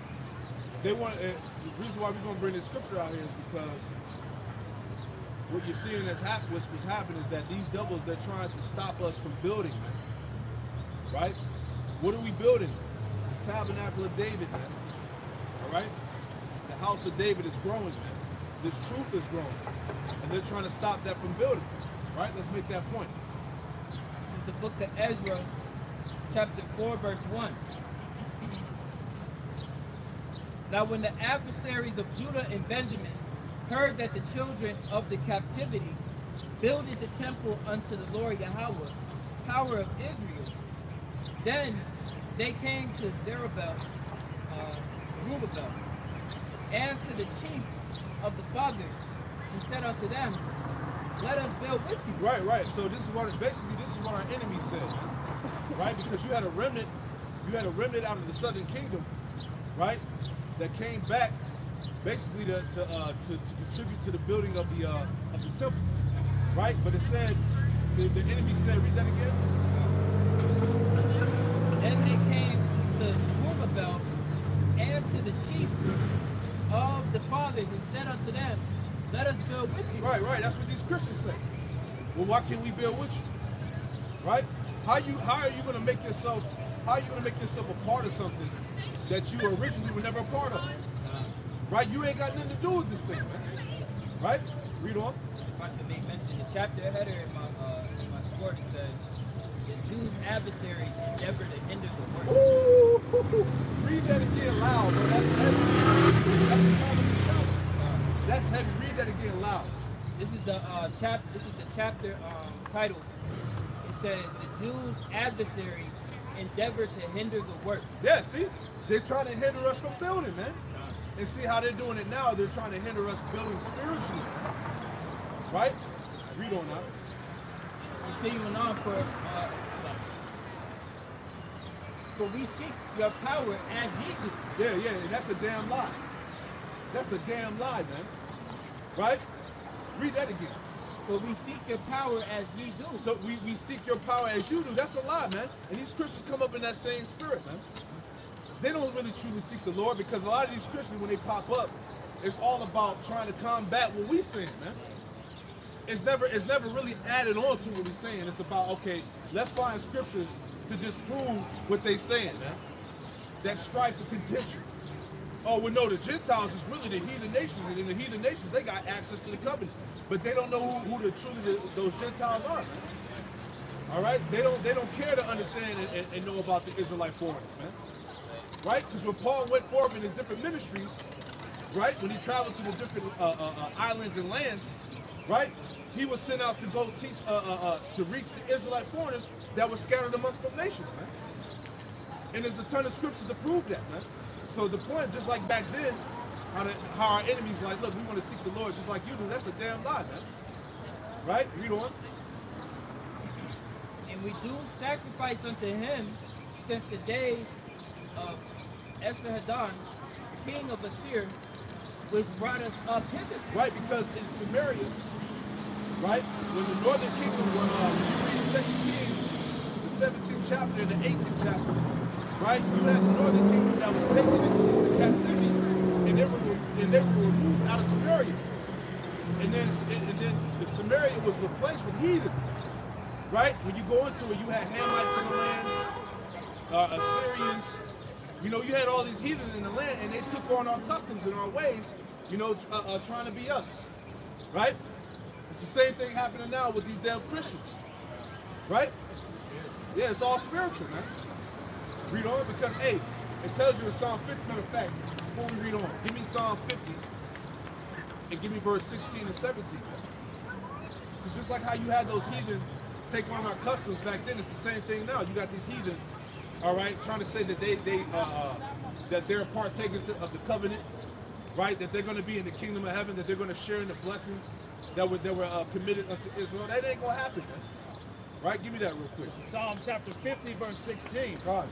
they want. The reason why we're gonna bring this scripture out here is because what you're seeing what's happening is that these devils, they're trying to stop us from building, man. Right? What are we building? The tabernacle of David, man. All right? The house of David is growing, man. This truth is growing, and they're trying to stop that from building. Right? Let's make that point. This is the book of Ezra, chapter 4, verse 1. Now when the adversaries of Judah and Benjamin heard that the children of the captivity builded the temple unto the Lord Yahweh, power of Israel, then they came to Zerubbabel, and to the chief of the fathers, and said unto them, let us build with you. Right. So this is what our enemy said, right? Because you had a remnant out of the southern kingdom, right? That came back basically to contribute to the building of the temple, right? But it said the enemy said, read that again. Then they came to Zerubbabel and to the chief of the fathers and said unto them, let us build with you. Right. That's what these Christians say. Well, why can't we build with you? Right? How are you gonna make yourself a part of something that you originally were never a part of? Right? You ain't got nothing to do with this thing, man. Right? Read on. If I could make mention, the chapter header in my sport, it says, the Jews' adversaries endeavor to hinder the work. Ooh, read that again loud, bro. That's heavy. That's the time of the chapter. That's heavy. Read that again loud. This is the chapter title. It says the Jews' adversaries endeavor to hinder the work. Yeah, see? They're trying to hinder us from building, man. And see how they're doing it now? They're trying to hinder us building spiritually. Right? Read on now. Continuing on for we seek your power as ye do. Yeah, and that's a damn lie. That's a damn lie, man. Right? Read that again. For we seek your power as ye do. So we seek your power as you do. That's a lie, man. And these Christians come up in that same spirit, man. They don't really truly seek the Lord, because a lot of these Christians, when they pop up, it's all about trying to combat what we're saying, man. It's never really added on to what we're saying. It's about, okay, let's find scriptures to disprove what they're saying, man. That strife and contention. Oh, well, no, the Gentiles is really the heathen nations, and in the heathen nations, they got access to the covenant. But they don't know who those Gentiles are, man. All right? They don't care to understand and know about the Israelite foreigners, man. Right? Because when Paul went forth in his different ministries, right, when he traveled to the different islands and lands, right, he was sent out to go teach, to reach the Israelite foreigners that were scattered amongst the nations, man. And there's a ton of scriptures to prove that, man. So the point, just like back then, how our enemies like, look, we want to seek the Lord just like you do, that's a damn lie, man. Right? Read on. And we do sacrifice unto him since the days of Esarhaddon, king of Assyria, which brought us up hither. Right, because in Samaria, right, when the northern kingdom were, when you read 2 Kings, the 17th chapter and the 18th chapter, right, you had the northern kingdom that was taken into captivity, and they were removed out of Samaria. And then the Samaria was replaced with heathen. Right? When you go into it, you had Hamites in the land, Assyrians. You know, you had all these heathen in the land, and they took on our customs and our ways, you know, trying to be us. Right? It's the same thing happening now with these damn Christians. Right? Yeah, it's all spiritual, man. Read on, because, hey, it tells you in Psalm 50, matter of fact, before we read on, give me Psalm 50, and give me verse 16 and 17. Because just like how you had those heathen take on our customs back then, it's the same thing now. You got these heathen, all right, trying to say that that they're partakers of the covenant, right? That they're going to be in the kingdom of heaven, that they're going to share in the blessings that were committed unto Israel. That ain't going to happen, man. Right? Give me that real quick. This is Psalm chapter 50, verse 16. God.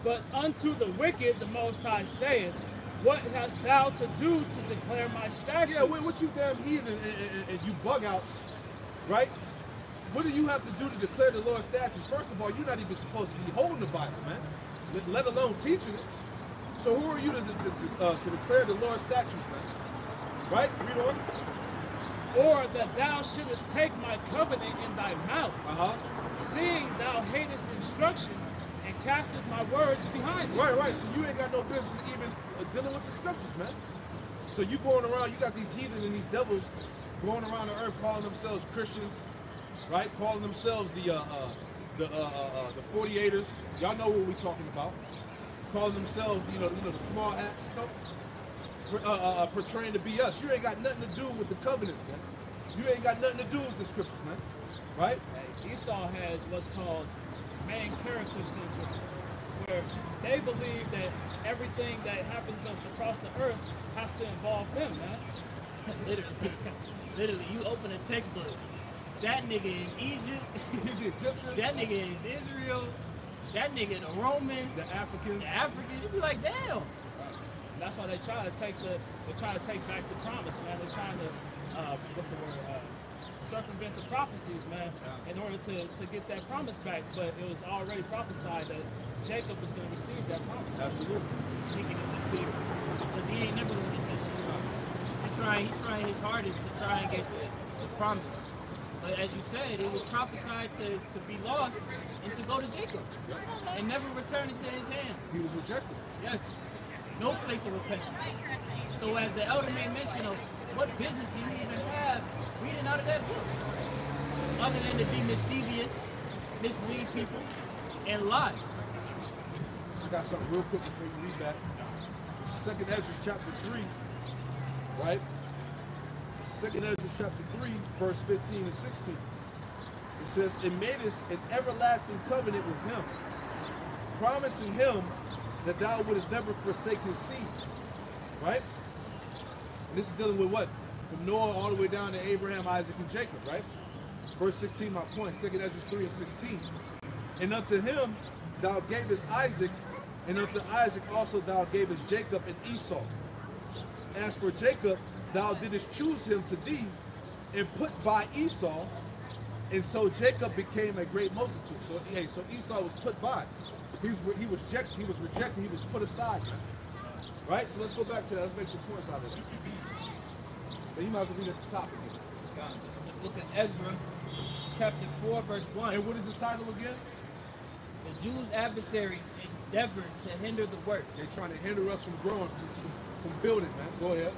But unto the wicked the Most High saith, what hast thou to do to declare my statutes? Yeah, what you damn heathen and you bug outs, right? What do you have to do to declare the Lord's statutes? First of all, you're not even supposed to be holding the Bible, man, let alone teaching it. So who are you to declare the Lord's statutes, man? Right? Read on. Or that thou shouldest take my covenant in thy mouth, seeing thou hatest instruction and castest my words behind thee. Right. So you ain't got no business even dealing with the scriptures, man. So you going around, you got these heathen and these devils going around the earth calling themselves Christians, right? Calling themselves the 48ers. Y'all know what we're talking about. Calling themselves, you know, the small hats, you know, portraying to be us. You ain't got nothing to do with the covenants, man. You ain't got nothing to do with the scriptures, man. Right? Hey, Esau has what's called main character syndrome, where they believe that everything that happens across the earth has to involve them, man. Literally, you open a textbook. That nigga in Egypt. He's the Egyptians. That nigga is Israel. That nigga the Romans. The Africans. The Africans. You be like, damn. And that's why they try to take back the promise, man. They're trying to circumvent the prophecies, man, in order to get that promise back. But it was already prophesied that Jacob was going to receive that promise. Absolutely. Seeking it to see, because he ain't never going to get that shit. He's trying his hardest to try and get the promise. But as you said, it was prophesied to be lost and to go to Jacob and never return into his hands. He was rejected. Yes. No place of repentance. So as the elder made mention of, what business do you even have reading out of that book? Other than to be mischievous, mislead people, and lie. I got something real quick before you read that. 2nd Ezra chapter 3, right? 2nd Ezra chapter 3, verse 15 and 16. It says, and madest an everlasting covenant with him, promising him that thou wouldest never forsake his seed. Right? And this is dealing with what? From Noah all the way down to Abraham, Isaac, and Jacob, right? Verse 16, my point, 2nd Ezra 3 and 16. And unto him thou gavest Isaac, and unto Isaac also thou gavest Jacob and Esau. As for Jacob, thou didst choose him to thee, and put by Esau, and so Jacob became a great multitude. So, hey, so Esau was put by. He was rejected, he was put aside, man. Right? So let's go back to that. Let's make some points out of it. Then you might as well read at the top again. This is the book of Ezra, chapter 4, verse 1. And what is the title again? The Jews' adversaries endeavored to hinder the work. They're trying to hinder us from growing, from building, man. Go ahead.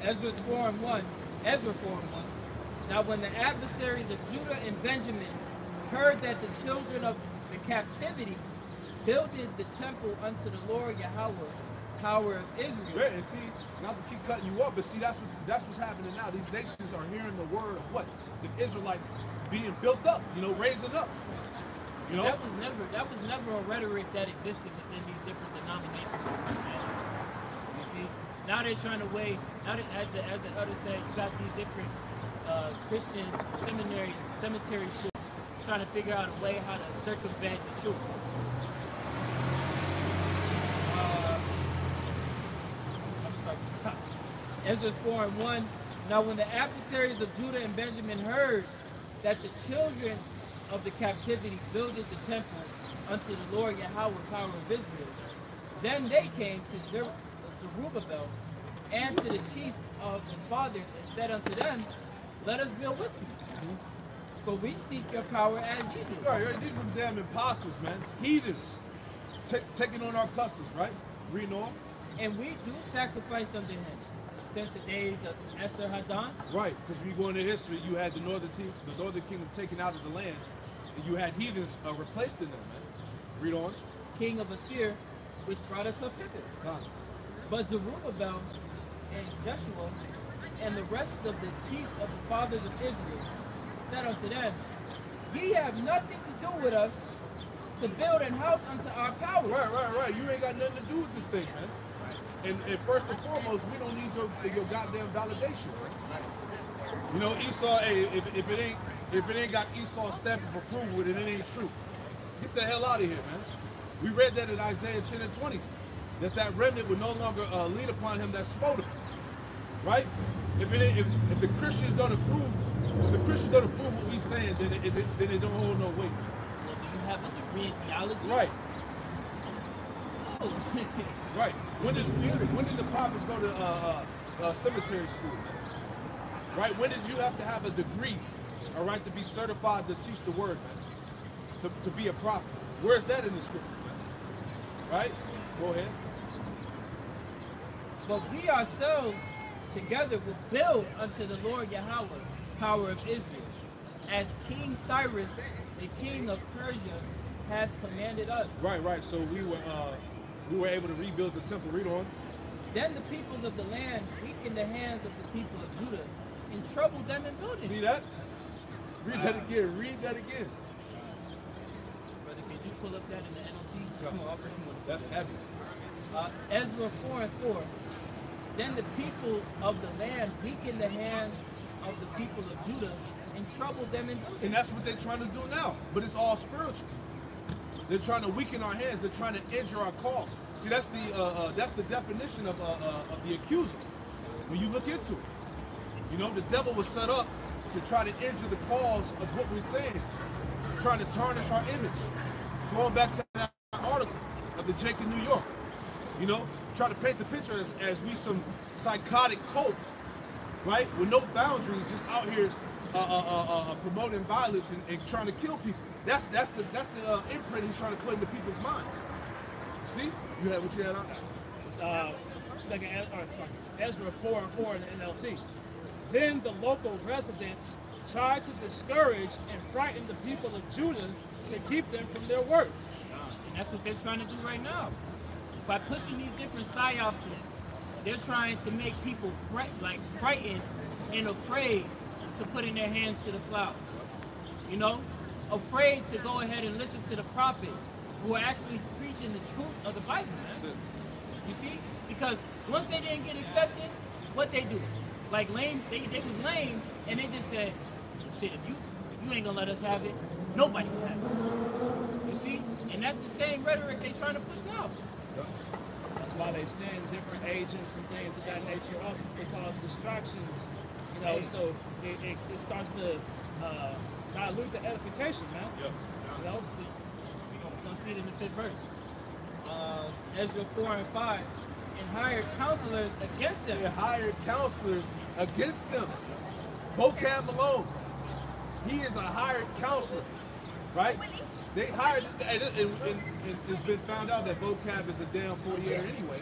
Ezra 4 and 1. Now when the adversaries of Judah and Benjamin heard that the children of the captivity builded the temple unto the Lord Yahweh, power of Israel. Right, and see, not to keep cutting you up, but see, that's what's happening now. These nations are hearing the word of what? The Israelites being built up, you know, raising up. You know? That was never a rhetoric that existed within these different denominations of Christianity. You see, now they're trying to weigh. Now that, as the other said, you got these different Christian seminaries, cemetery schools, trying to figure out a way how to circumvent the truth. Ezra 4:1. Now when the adversaries of Judah and Benjamin heard that the children of the captivity builded the temple unto the Lord Yahweh, power of Israel, then they came to Zerubbabel and to the chief of the fathers and said unto them, let us build with you. For we seek your power as ye do. Right, these are some damn imposters, man. Heathens. Taking on our customs, right? Reading on. And we do sacrifice unto him since the days of Esther Haddon. Right, because when you go into history, you had the northern kingdom taken out of the land, and you had heathens replaced in them, man. Read on. King of Assyria, which brought us up hither. But Zerubbabel and Jeshua and the rest of the chief of the fathers of Israel said unto them, ye have nothing to do with us to build an house unto our power. Right. You ain't got nothing to do with this thing, man. And first and foremost, we don't need your goddamn validation. You know, Esau, hey, if it ain't got Esau's stamp of approval, then it ain't true. Get the hell out of here, man. We read that in Isaiah 10 and 20, that remnant would no longer lead upon him that smote him. Right? If the Christians don't approve, what we're saying, then it don't hold no weight. Well, do you have a degree in theology? Right. Oh. Right. When did the prophets go to cemetery school? Right. When did you have to have a degree, all right, to be certified to teach the word, man? To be a prophet. Where's that in the scripture, man? Right. Go ahead. But we ourselves together will build unto the Lord Yahweh, power of Israel, as King Cyrus, the king of Persia, hath commanded us. Right. So we were able to rebuild the temple. Read on. Then the peoples of the land weakened the hands of the people of Judah and troubled them in building. See that? Read that again. Read that again. Brother, could you pull up that in the NLT? Yeah. Come on, That's heavy. Ezra 4:4. Then the people of the land weakened the hands of the people of Judah and troubled them in building. And that's what they're trying to do now. But it's all spiritual. They're trying to weaken our hands. They're trying to injure our cause. See, that's the definition of the accuser. When you look into it, you know, the devil was set up to try to injure the cause of what we're saying, trying to tarnish our image. Going back to that article of the Jake in New York, you know, try to paint the picture as we some psychotic cult, right, with no boundaries, just out here promoting violence and trying to kill people. That's the imprint he's trying to put into people's minds. See, you had what you had on. It's Ezra 4:4 in the NLT. Then the local residents tried to discourage and frighten the people of Judah to keep them from their work. And that's what they're trying to do right now. By pushing these different psyopses, they're trying to make people frightened and afraid to put in their hands to the plow. You know, afraid to go ahead and listen to the prophets who are actually preaching the truth of the Bible, man. You see? Because once they didn't get acceptance, what they do? Like lame, they was lame, and they just said, shit, if you ain't gonna let us have it, nobody can have it. You see? And that's the same rhetoric they're trying to push now. That's why they send different agents and things of that nature up to cause distractions. You know, so it starts to dilute the edification, man. Yep. You know, see, we're gonna see it in the 5th verse. Ezra 4:5. And hired counselors against them. They hired counselors against them. Vocab Malone. He is a hired counselor, right? They hired, and it's been found out that Vocab is a damn 48 anyway.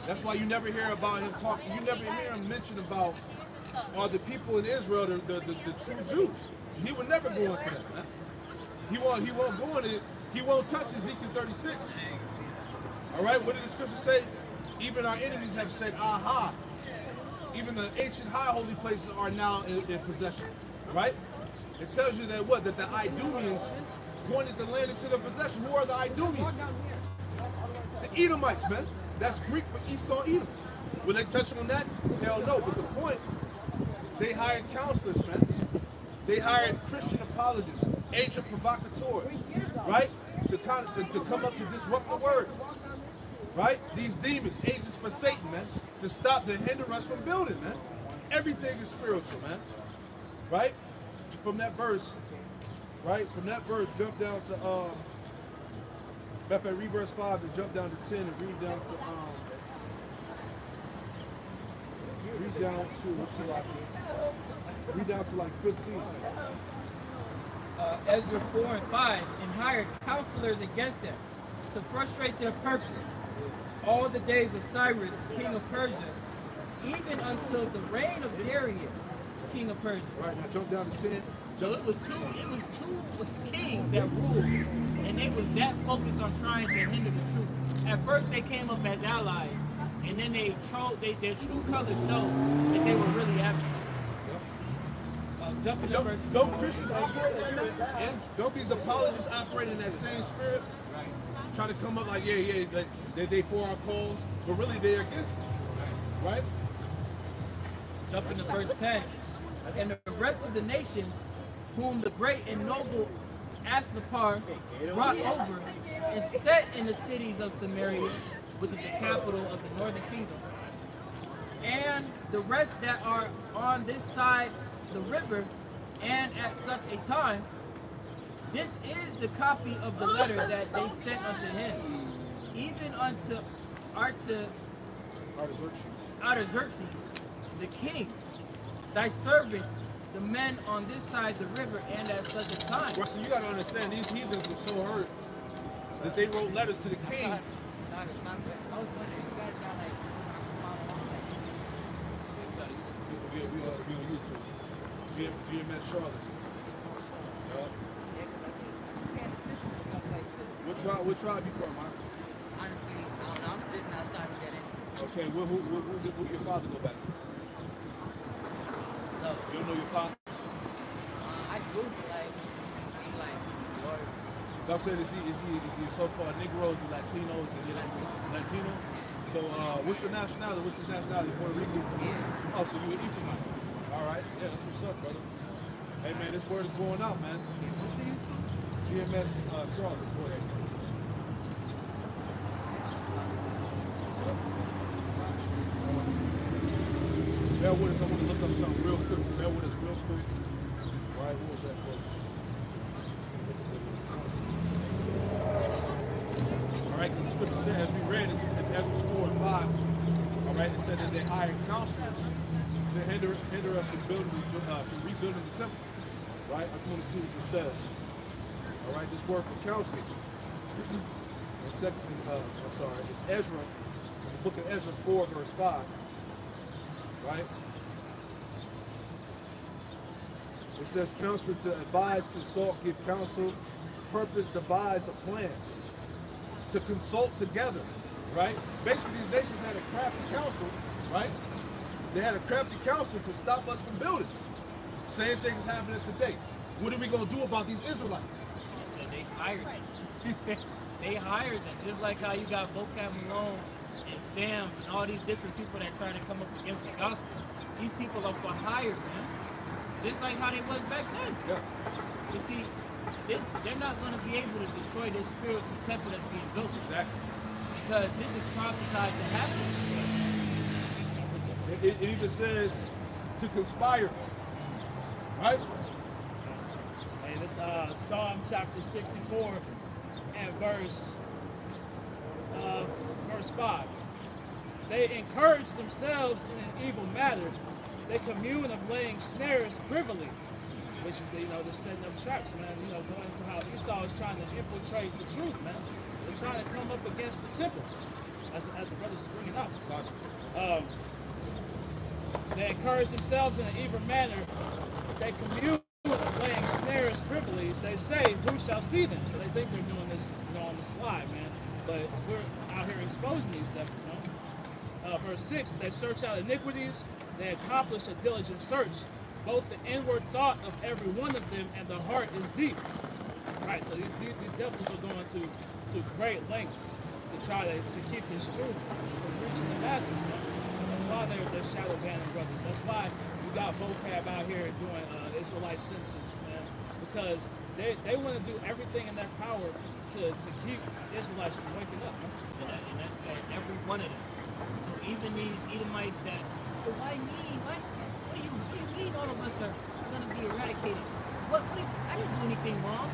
That's why you never hear about him talking. You never hear him mention about are the people in Israel the true Jews. He would never go into that, man. He won't go into it. He won't touch Ezekiel 36. All right, what did the scripture say? Even our enemies have said, aha. Even the ancient high holy places are now in possession, right? It tells you that what? That the Idumeans pointed the land into their possession. Who are the Idumeans? The Edomites, man. That's Greek for Esau, Edom. Will they touch on that? Hell no. But the point, they hired counselors, man. They hired Christian apologists, agent provocateurs, right? To come up to disrupt the word. right? These demons, agents for Satan, man, to stop, to hinder us from building, man. Everything is spiritual, man, right? From that verse, right? From that verse, jump down to, read verse 5 and jump down to 10 and read down to, read down to like 15. Ezra 4 and 5, and hired counselors against them to frustrate their purpose all the days of Cyrus, king of Persia, even until the reign of Darius, king of Persia. Right, now jump down to 10. So it was two kings that ruled, and they was that focused on trying to hinder the truth. At first they came up as allies, and then their true colors showed that they were really adversaries. Don't Christians operate like that? Yeah. Don't these apologists operate in that same spirit? Right. Try to come up like, they for our cause, but really they're against it. Right? Jump into verse 10. And the rest of the nations, whom the great and noble Asnapar brought over and set in the cities of Samaria, which is the capital of the northern kingdom, and the rest that are on this side the river, and at such a time, this is the copy of the letter that they sent unto him, even unto Artaxerxes, the king, thy servants, the men on this side the river, and at such a time. Well, so you got to understand, these heathens were so hurt that they wrote letters to the king. It's not bad. I was wondering, you guys got like We on YouTube. GMS Charlotte. yeah, because I think paying attention to stuff like this. What tribe you from, Mark? Honestly, I don't know. I'm just now starting to get into it. Okay, who your father go back to? No, You don't know your father? I do, but like, Lord, I'm saying, is he a so-called Negro? Is he Latino? Is he Latino? So, what's your nationality? What's his nationality? Puerto Rican? yeah. Oh, so you an Ephraimite? All right, yeah, that's what's up, brother. Hey, man, this word is going out, man. What's the YouTube? GMS Charlotte, go ahead. Bear with us, I want to look up something real quick. Bear with us real quick. All right, what was that, folks? All right, because the scripture said, as we read, it's in Ezra 4 and 5. All right, it said that they hired counselors to hinder us from rebuilding the temple. Right? I just want to see what this says. All right, this word for counseling. In Ezra, in the book of Ezra 4, verse 5. Right? It says, counselor to advise, consult, give counsel, purpose, devise a plan. To consult together. Right? Basically, these nations had a crafty council. Right? They had a crafty council to stop us from building. Same thing is happening today. What are we going to do about these Israelites? So they hired them. They hired them, just like how you got Vocab Malone and Sam and all these different people that try to come up against the gospel. These people are for hire, man. Just like how they was back then. Yeah. But see, they're not going to be able to destroy this spiritual temple that's being built. Exactly. Because this is prophesied to happen. It even says to conspire. Right? Hey, this Psalm chapter 64 and verse 5. They encourage themselves in an evil matter. They commune of laying snares privily, which, they're setting up traps, man. Going into how Esau is trying to infiltrate the truth, man. They're trying to come up against the temple, as the brothers is bringing up. They encourage themselves in an evil manner. They commune of laying snares privily. They say, who shall see them? So they think they're doing this, on the slide, man. But we're out here exposing these devils, Verse 6, they search out iniquities. They accomplish a diligent search. Both the inward thought of every one of them and the heart is deep. Right, so these devils are going to great lengths to try to keep this truth from reaching the masses, man. That's why they're shadow banning brothers. That's why you got vocab out here doing Israelite census, man. Because they want to do everything in their power to keep Israelites from waking up. And that's every one of them. So even these Edomites that, well, why me? What do you mean all of us are going to be eradicated? I didn't do anything wrong.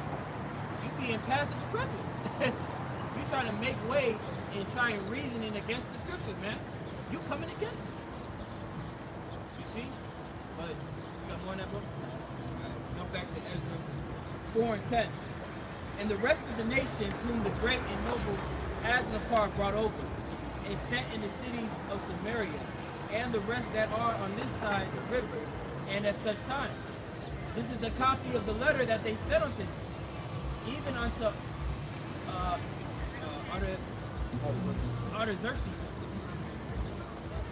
You being passive aggressive. You trying to make way and try and reasoning against the scriptures, man. You coming against it. You see? But you got more in that book? Jump back to Ezra 4 and 10. And the rest of the nations whom the great and noble Asnaphar brought over, and sent in the cities of Samaria, and the rest that are on this side the river, and at such time. This is the copy of the letter that they sent unto him, even unto Artaxerxes,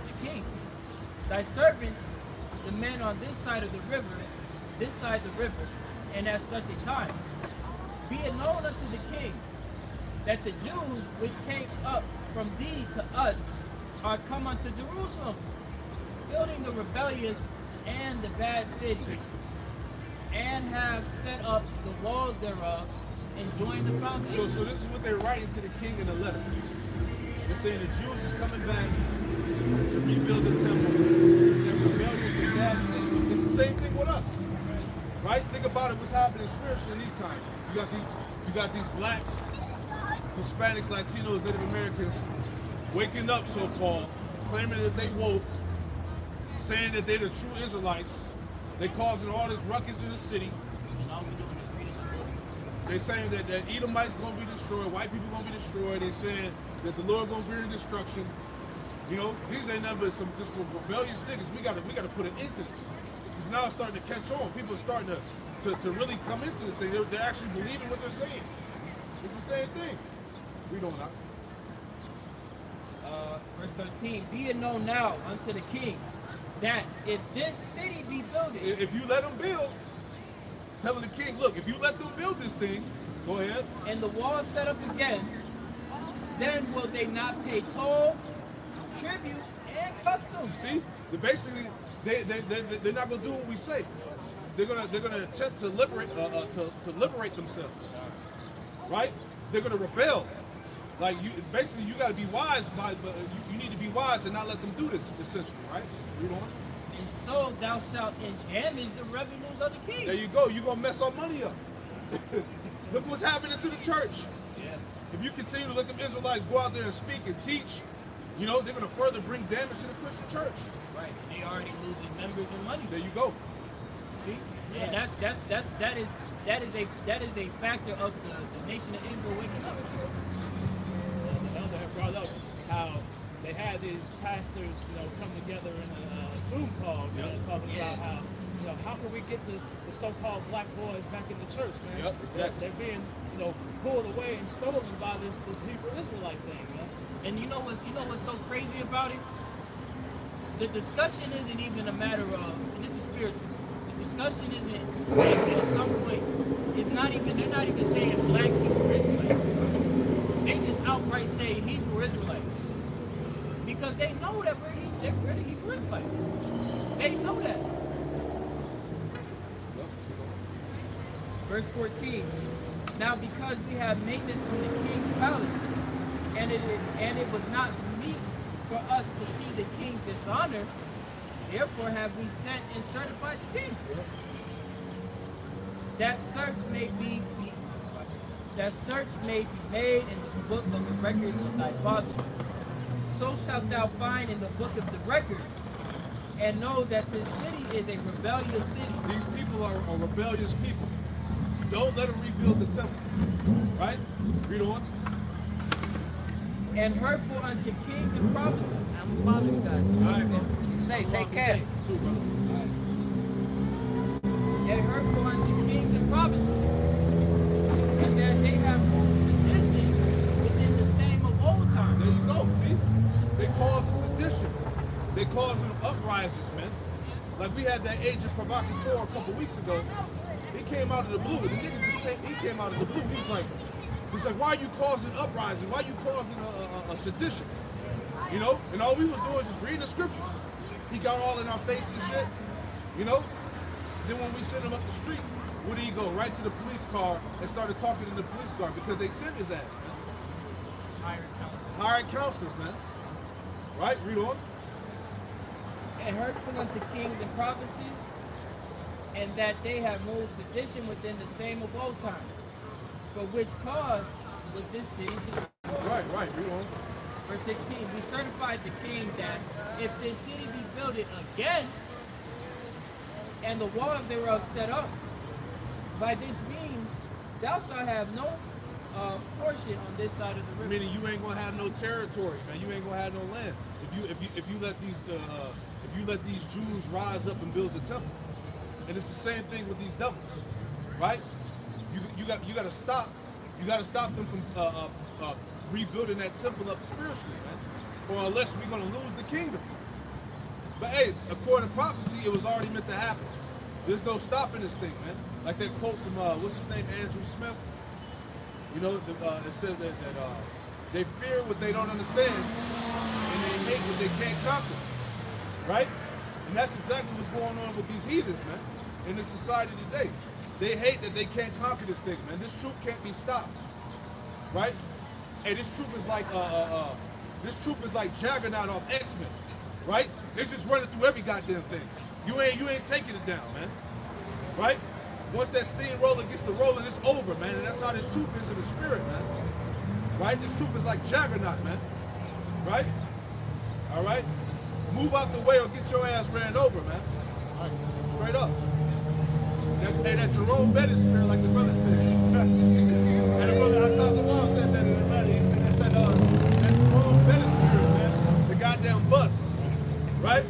the king. Thy servants, the men on this side the river, and at such a time. Be it known unto the king that the Jews which came up from thee to us are come unto Jerusalem, building the rebellious and the bad city, and have set up the walls thereof, and joined the foundation. So this is what they're writing to the king in the letter. They're saying the Jews is coming back to rebuild the temple. They're rebellious and bad city. It's the same thing with us, right? Think about it. What's happening spiritually in these times? You got these blacks, Hispanics, Latinos, Native Americans waking up, so-called, claiming that they woke, saying that they're the true Israelites. They causing all this ruckus in the city. They're saying that Edomites gonna be destroyed, white people gonna be destroyed. They're saying that the Lord gonna bring destruction. You know, these ain't nothing but some just rebellious niggas. We gotta put an end to this. Because now it's starting to catch on. People are starting to really come into this thing. They're actually believing what they're saying. It's the same thing. We don't know. Verse 13, be it known now unto the king that if this city be builded, if you let them build, telling the king, look, if you let them build this thing, go ahead, and the wall set up again, then will they not pay toll, tribute, and customs? See, basically they're not gonna do what we say. They're gonna attempt to liberate themselves, right? They're gonna rebel. Like you got to be wise. You need to be wise and not let them do this. Essentially, right? Read on. And so thou shalt damage the revenues of the king. There you go. You're gonna mess our money up. Look what's happening to the church. Yeah. If you continue to let them Israelites go out there and speak and teach, you know they're gonna further bring damage to the Christian church. Right. They already losing members and money. There you go. See, yeah. And that is a factor of the nation of Israel waking up. The elder had brought up how they had these pastors, come together in a Zoom call, talking about how can we get the so-called black boys back in the church, man? Yep, exactly. They're being, pulled away and stolen by this Hebrew Israelite thing, man. And you know what's so crazy about it? The discussion isn't even a matter of, and this is spiritual. The discussion isn't, at some points, they're not even saying black Hebrew Israelites. They just outright say Hebrew Israelites. Because they know that we're the Hebrew Israelites. They know that. Verse 14. Now because we have maintenance from the king's palace, and it was not meet for us to see the king's dishonor, therefore have we sent and certified the king, that search may be made in the book of the records of thy fathers. So shalt thou find in the book of the records, and know that this city is a rebellious city. These people are rebellious people. Don't let them rebuild the temple. Right? Read on. And hurtful unto kings and provinces. I'm following you guys. All right, man. Say, take care. Too, brother. All right. And hurtful unto kings and provinces. And that they have moved sedition within the same of old time. There you go. See? They causing sedition. They causing uprisings, man. Like we had that agent provocateur a couple weeks ago. He came out of the blue. The nigga he came out of the blue. He's like, why are you causing uprising? Why are you causing a sedition? You know? And all we was doing was just reading the scriptures. He got all in our face and shit. You know? Then when we sent him up the street, Where did he go? Right to the police car and started talking to the police car because they sent his ass, man. Hired counselor. Hired counselors, man. Right? Read on. And hurtful unto kings and provinces, and that they have moved sedition within the same of old time. For which cause was this city destroyed? Right, read on. Verse 16, we certified the king that if this city be builded again, and the walls thereof set up, by this means thou shalt have no portion on this side of the river. Meaning you ain't gonna have no territory, man. You ain't gonna have no land. If you let these Jews rise up and build the temple. And it's the same thing with these devils, right? You got to stop them from rebuilding that temple up spiritually, man. Or unless we're gonna lose the kingdom. But hey, according to prophecy, it was already meant to happen. There's no stopping this thing, man. Like that quote from what's his name, Andrew Smith. You know, it says that they fear what they don't understand, and they hate what they can't conquer, right? And that's exactly what's going on with these heathens, man, in the society today. They hate that they can't conquer this thing, man. This truth can't be stopped, right? Hey, this truth is like Juggernaut off X-Men, right? It's just running through every goddamn thing. You ain't taking it down, man, right? Once that steamroller gets to rolling, it's over, man. And that's how this truth is in the spirit, man. Right? This truth is like Juggernaut, man. Right? All right? Move out the way or get your ass ran over, man. All right. Straight up. That Jerome Bettis spirit, like the brother said. And the brother Atazawam said that in the letter. He said that Jerome Bettis spirit, man. The goddamn bus. Right?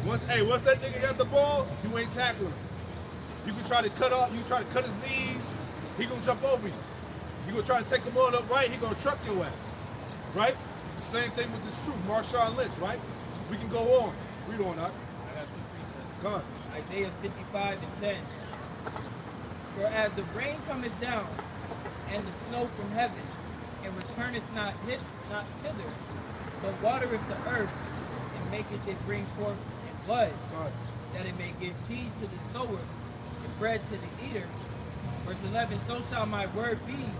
Once that nigga got the ball, you ain't tackling him. You can try to cut his knees, he gonna jump over you. You gonna try to take him on up right, he gonna truck your ass. Right? Same thing with this truth, Marshawn Lynch, right? We can go on. Read on, Doc. I got 2 precepts. Come on. Isaiah 55 and 10. For as the rain cometh down, and the snow from heaven, and returneth not thither, but watereth the earth, and maketh it bring forth in bud, that it may give seed to the sower, and bread to the eater. Verse 11, so shall my word be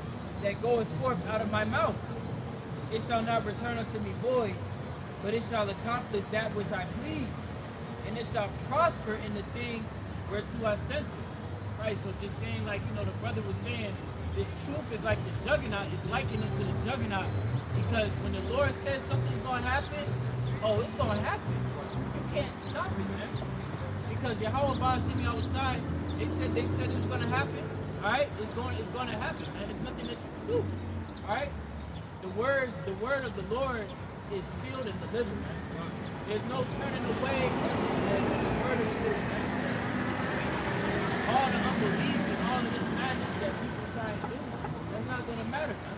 that goeth forth out of my mouth. It shall not return unto me void, but it shall accomplish that which I please, and it shall prosper in the thing whereto I sent it. Right, so just saying, like, you know, the brother was saying, this truth is like the juggernaut, is likened to the juggernaut, because when the Lord says something's going to happen, oh, it's going to happen. You can't stop it, man. Because Yahweh Ba'ashim outside, they said it was going to happen. All right, it's going to happen, man. There's nothing that you can do. All right, the word of the Lord is sealed and delivered, man. There's no turning away the word of the Lord, man. All the unbelief and all of this madness that people try to do, that's not going to matter, man.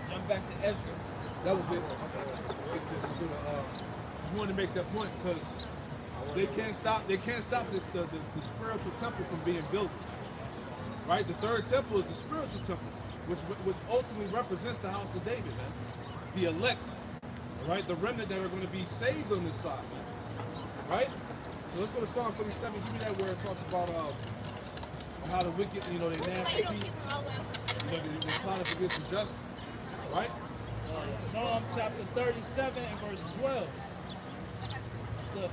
Jump back to Ezra. That was it. Let's get this. Just wanted to make that point because they can't stop this the spiritual temple from being built. Right? The third temple is the spiritual temple, which ultimately represents the house of David, man. The elect, right? The remnant that are going to be saved on this side, man. Right? So let's go to Psalm 37. Give me that where it talks about how the wicked, you know, they gnash their teeth. They plot against the just. Right? Psalm chapter 37 and verse 12. The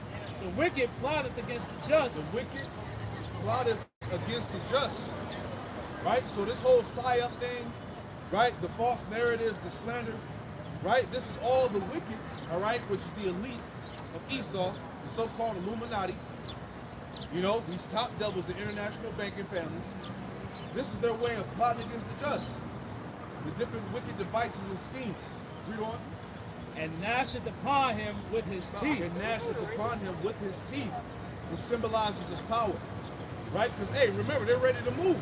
wicked plotteth against the just. The wicked plotteth against the just. Right? So this whole psyop thing, right? The false narratives, the slander, right? This is all the wicked, all right? Which is the elite of Esau, the so-called Illuminati. You know, these top devils, the international banking families. This is their way of plotting against the just. The different wicked devices and schemes. Read on. And gnasheth upon him with his teeth. And gnasheth upon him with his teeth, which symbolizes his power. Right? Because, hey, remember, they're ready to move.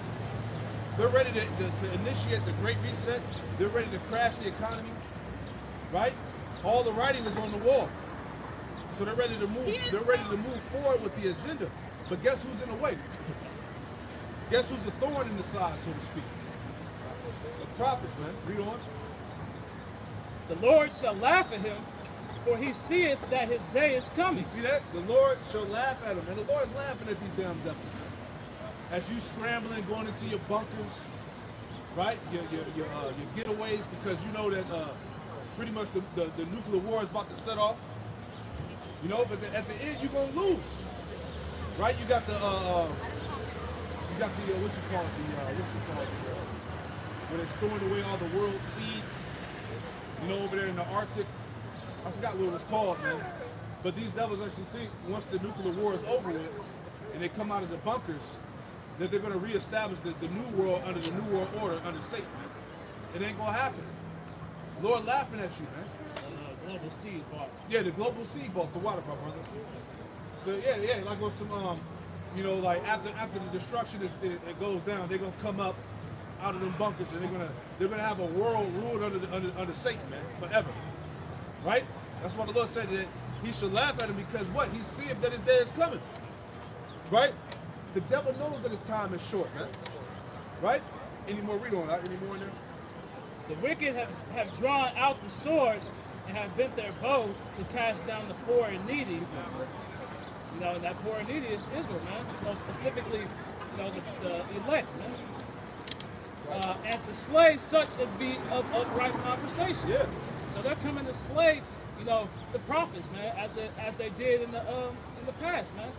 They're ready to initiate the Great Reset. They're ready to crash the economy. Right? All the writing is on the wall. So they're ready to move. They're ready to move forward with the agenda. But guess who's in the way? Guess who's a thorn in the side, so to speak? The prophets, man. Read on. The Lord shall laugh at him, for he seeth that his day is coming. You see that? The Lord shall laugh at him. And the Lord is laughing at these damn devils. as you scrambling, going into your bunkers, right? Your getaways, because you know that pretty much the nuclear war is about to set off. You know, but at the end you're gonna lose, right? You got the what you call it, where they're storing away all the world seeds. You know, over there in the Arctic. I forgot what it was called, man. But these devils actually think once the nuclear war is over with and they come out of the bunkers, that they're going to reestablish the new world under the new world order under Satan, man. It ain't going to happen. Lord laughing at you, man. Global seed vault. Yeah, the global seed vault, the water, my brother. So yeah, like on some, you know, like after the destruction it goes down, they're going to come up out of them bunkers and they're gonna have a world ruled under Satan, man, forever. Right? That's why the Lord said that he should laugh at him, because what? He seeth that his day is coming. Right? The devil knows that his time is short, man. Right? Any more read on that? Any more in there? The wicked have drawn out the sword and have bent their bow to cast down the poor and needy. You know, and that poor and needy is Israel, man. You know, specifically, you know, the elect, man. And to slay such as be of upright conversation. Yeah. So they're coming to slay, you know, the prophets, man, as they did in the past, man.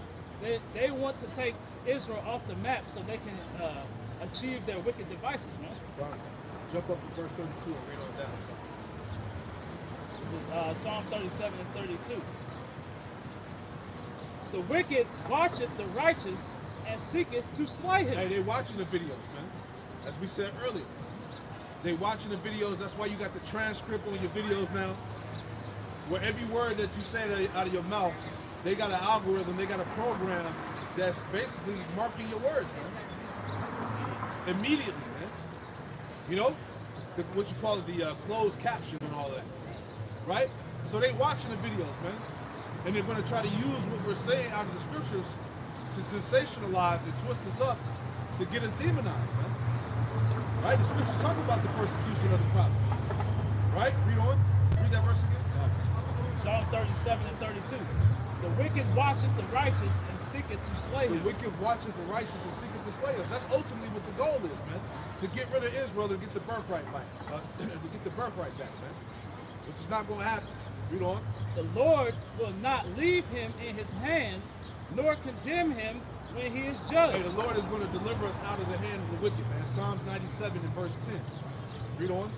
They want to take Israel off the map so they can achieve their wicked devices, man. Right. Jump up to verse 32 and read on down. This is Psalm 37 and 32. The wicked watcheth the righteous and seeketh to slay him. Hey, they watching the videos, man. As we said earlier, they watching the videos. That's why you got the transcript on your videos now, where every word that you say out of your mouth, they got an algorithm, they got a program that's basically marking your words, man. Immediately, man. You know, what you call it, the closed caption and all that, right? So they watching the videos, man, and they're going to try to use what we're saying out of the scriptures to sensationalize and twist us up to get us demonized, man. Right? The scriptures talk about the persecution of the prophets. Right? Read on. Read that verse again. Psalm 37 and 32. The wicked watcheth the righteous and seeketh to slay him. The wicked watcheth the righteous and seeketh to slay us. That's ultimately what the goal is, man. To get rid of Israel and get the birthright back. To get the birthright back, man. Which is not going to happen. Read on. The Lord will not leave him in his hand, nor condemn him when he is judged. Hey, the Lord is going to deliver us out of the hand of the wicked, man. Psalms 97 and verse 10. Read on.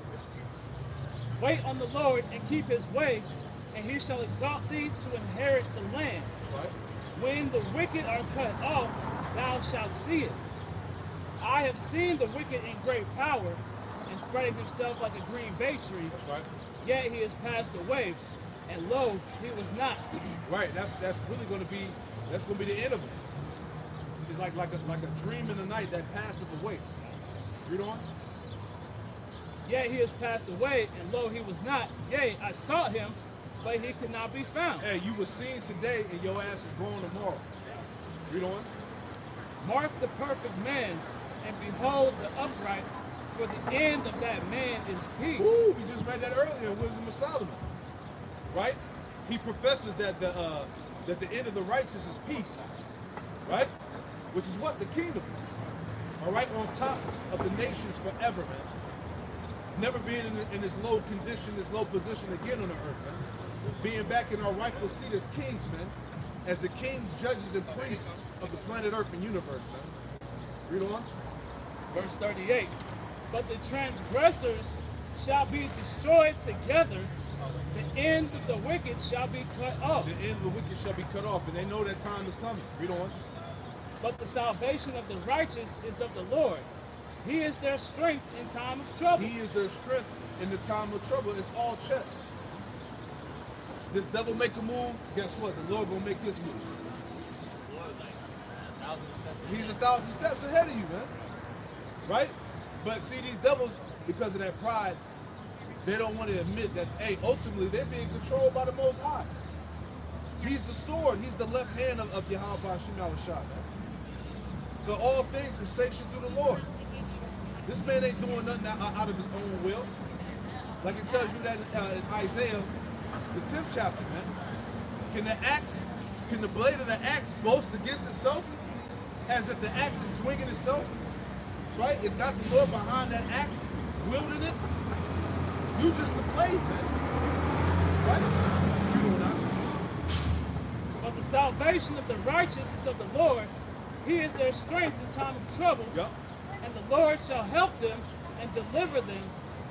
Wait on the Lord and keep his way, and he shall exalt thee to inherit the land. Right. When the wicked are cut off, thou shalt see it. I have seen the wicked in great power, and spreading himself like a green bay tree. That's right. Yet he is passed away, and lo, he was not. Right. That's really going to be the end of it. It's like a dream in the night that passeth away. Read on. Yet he is passed away, and lo, he was not. Yea, I sought him, but he could not be found. Hey, you were seen today, and your ass is going tomorrow. Read on. Mark the perfect man, and behold the upright, for the end of that man is peace. Ooh, we just read that earlier in Wisdom of Solomon. Right? He professes that the end of the righteous is peace. Right? Which is what? The kingdom. All right? On top of the nations forever, man. Never being in this low condition, this low position again on the earth, man. Being back in our rightful seat as kings, man. As the kings, judges, and priests of the planet Earth and universe, man. Read on. Verse 38. But the transgressors shall be destroyed together. The end of the wicked shall be cut off. The end of the wicked shall be cut off, and they know that time is coming. Read on. But the salvation of the righteous is of the Lord. He is their strength in time of trouble. He is their strength in the time of trouble. It's all chess. This devil make a move, guess what? The Lord gonna make his move. He's 1,000 steps ahead of you, man. Right? But see, these devils, because of that pride, they don't want to admit that, hey, ultimately they're being controlled by the Most High. He's the sword. He's the left hand of Yahweh Hashem Yahushua, man. So all things are sanctioned through the Lord. This man ain't doing nothing out of his own will. Like it tells you that in Isaiah, the 10th chapter, man. Can the blade of the axe boast against itself? as if the axe is swinging itself, right? It's not the Lord behind that axe wielding it. You just the blade, man. Right? You know not. But the salvation of the righteous is of the Lord. He is their strength in time of trouble. Yep. And the Lord shall help them and deliver them.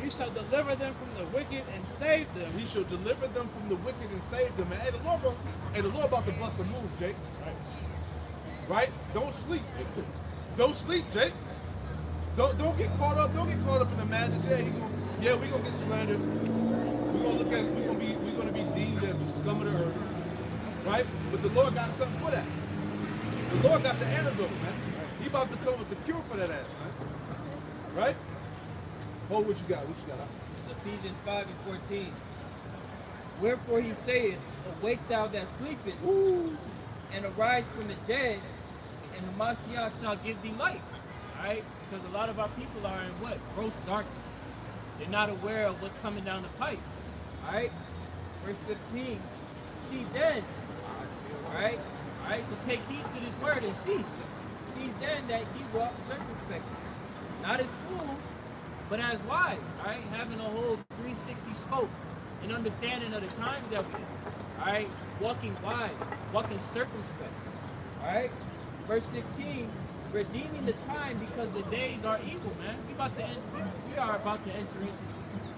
He shall deliver them from the wicked and save them. He shall deliver them from the wicked and save them, man. Hey, the Lord about to bust a move, Jake. Right? Don't sleep. Don't sleep, Jake. Don't get caught up. Don't get caught up in the madness. Yeah, we're gonna get slandered. We're gonna be deemed as the scum of the earth. Right? But the Lord got something for that. The Lord got the antidote, man. He about to come with the cure for that ass, man. Right? Oh, what you got? What you got? Ephesians 5 and 14. Wherefore he saith, awake thou that sleepest, and arise from the dead, and the Mashiach shall give thee light. Alright? Because a lot of our people are in what? Gross darkness. They're not aware of what's coming down the pipe. Alright? Verse 15. See then. Alright? Alright, so take heed to this word and see. See then that ye walk circumspectly, not as fools, But as wise, alright? Having a whole 360 scope and understanding of the times that we're in. Alright? Walking wise, walking circumspect. Alright? Verse 16, redeeming the time because the days are evil, man. We are about to enter into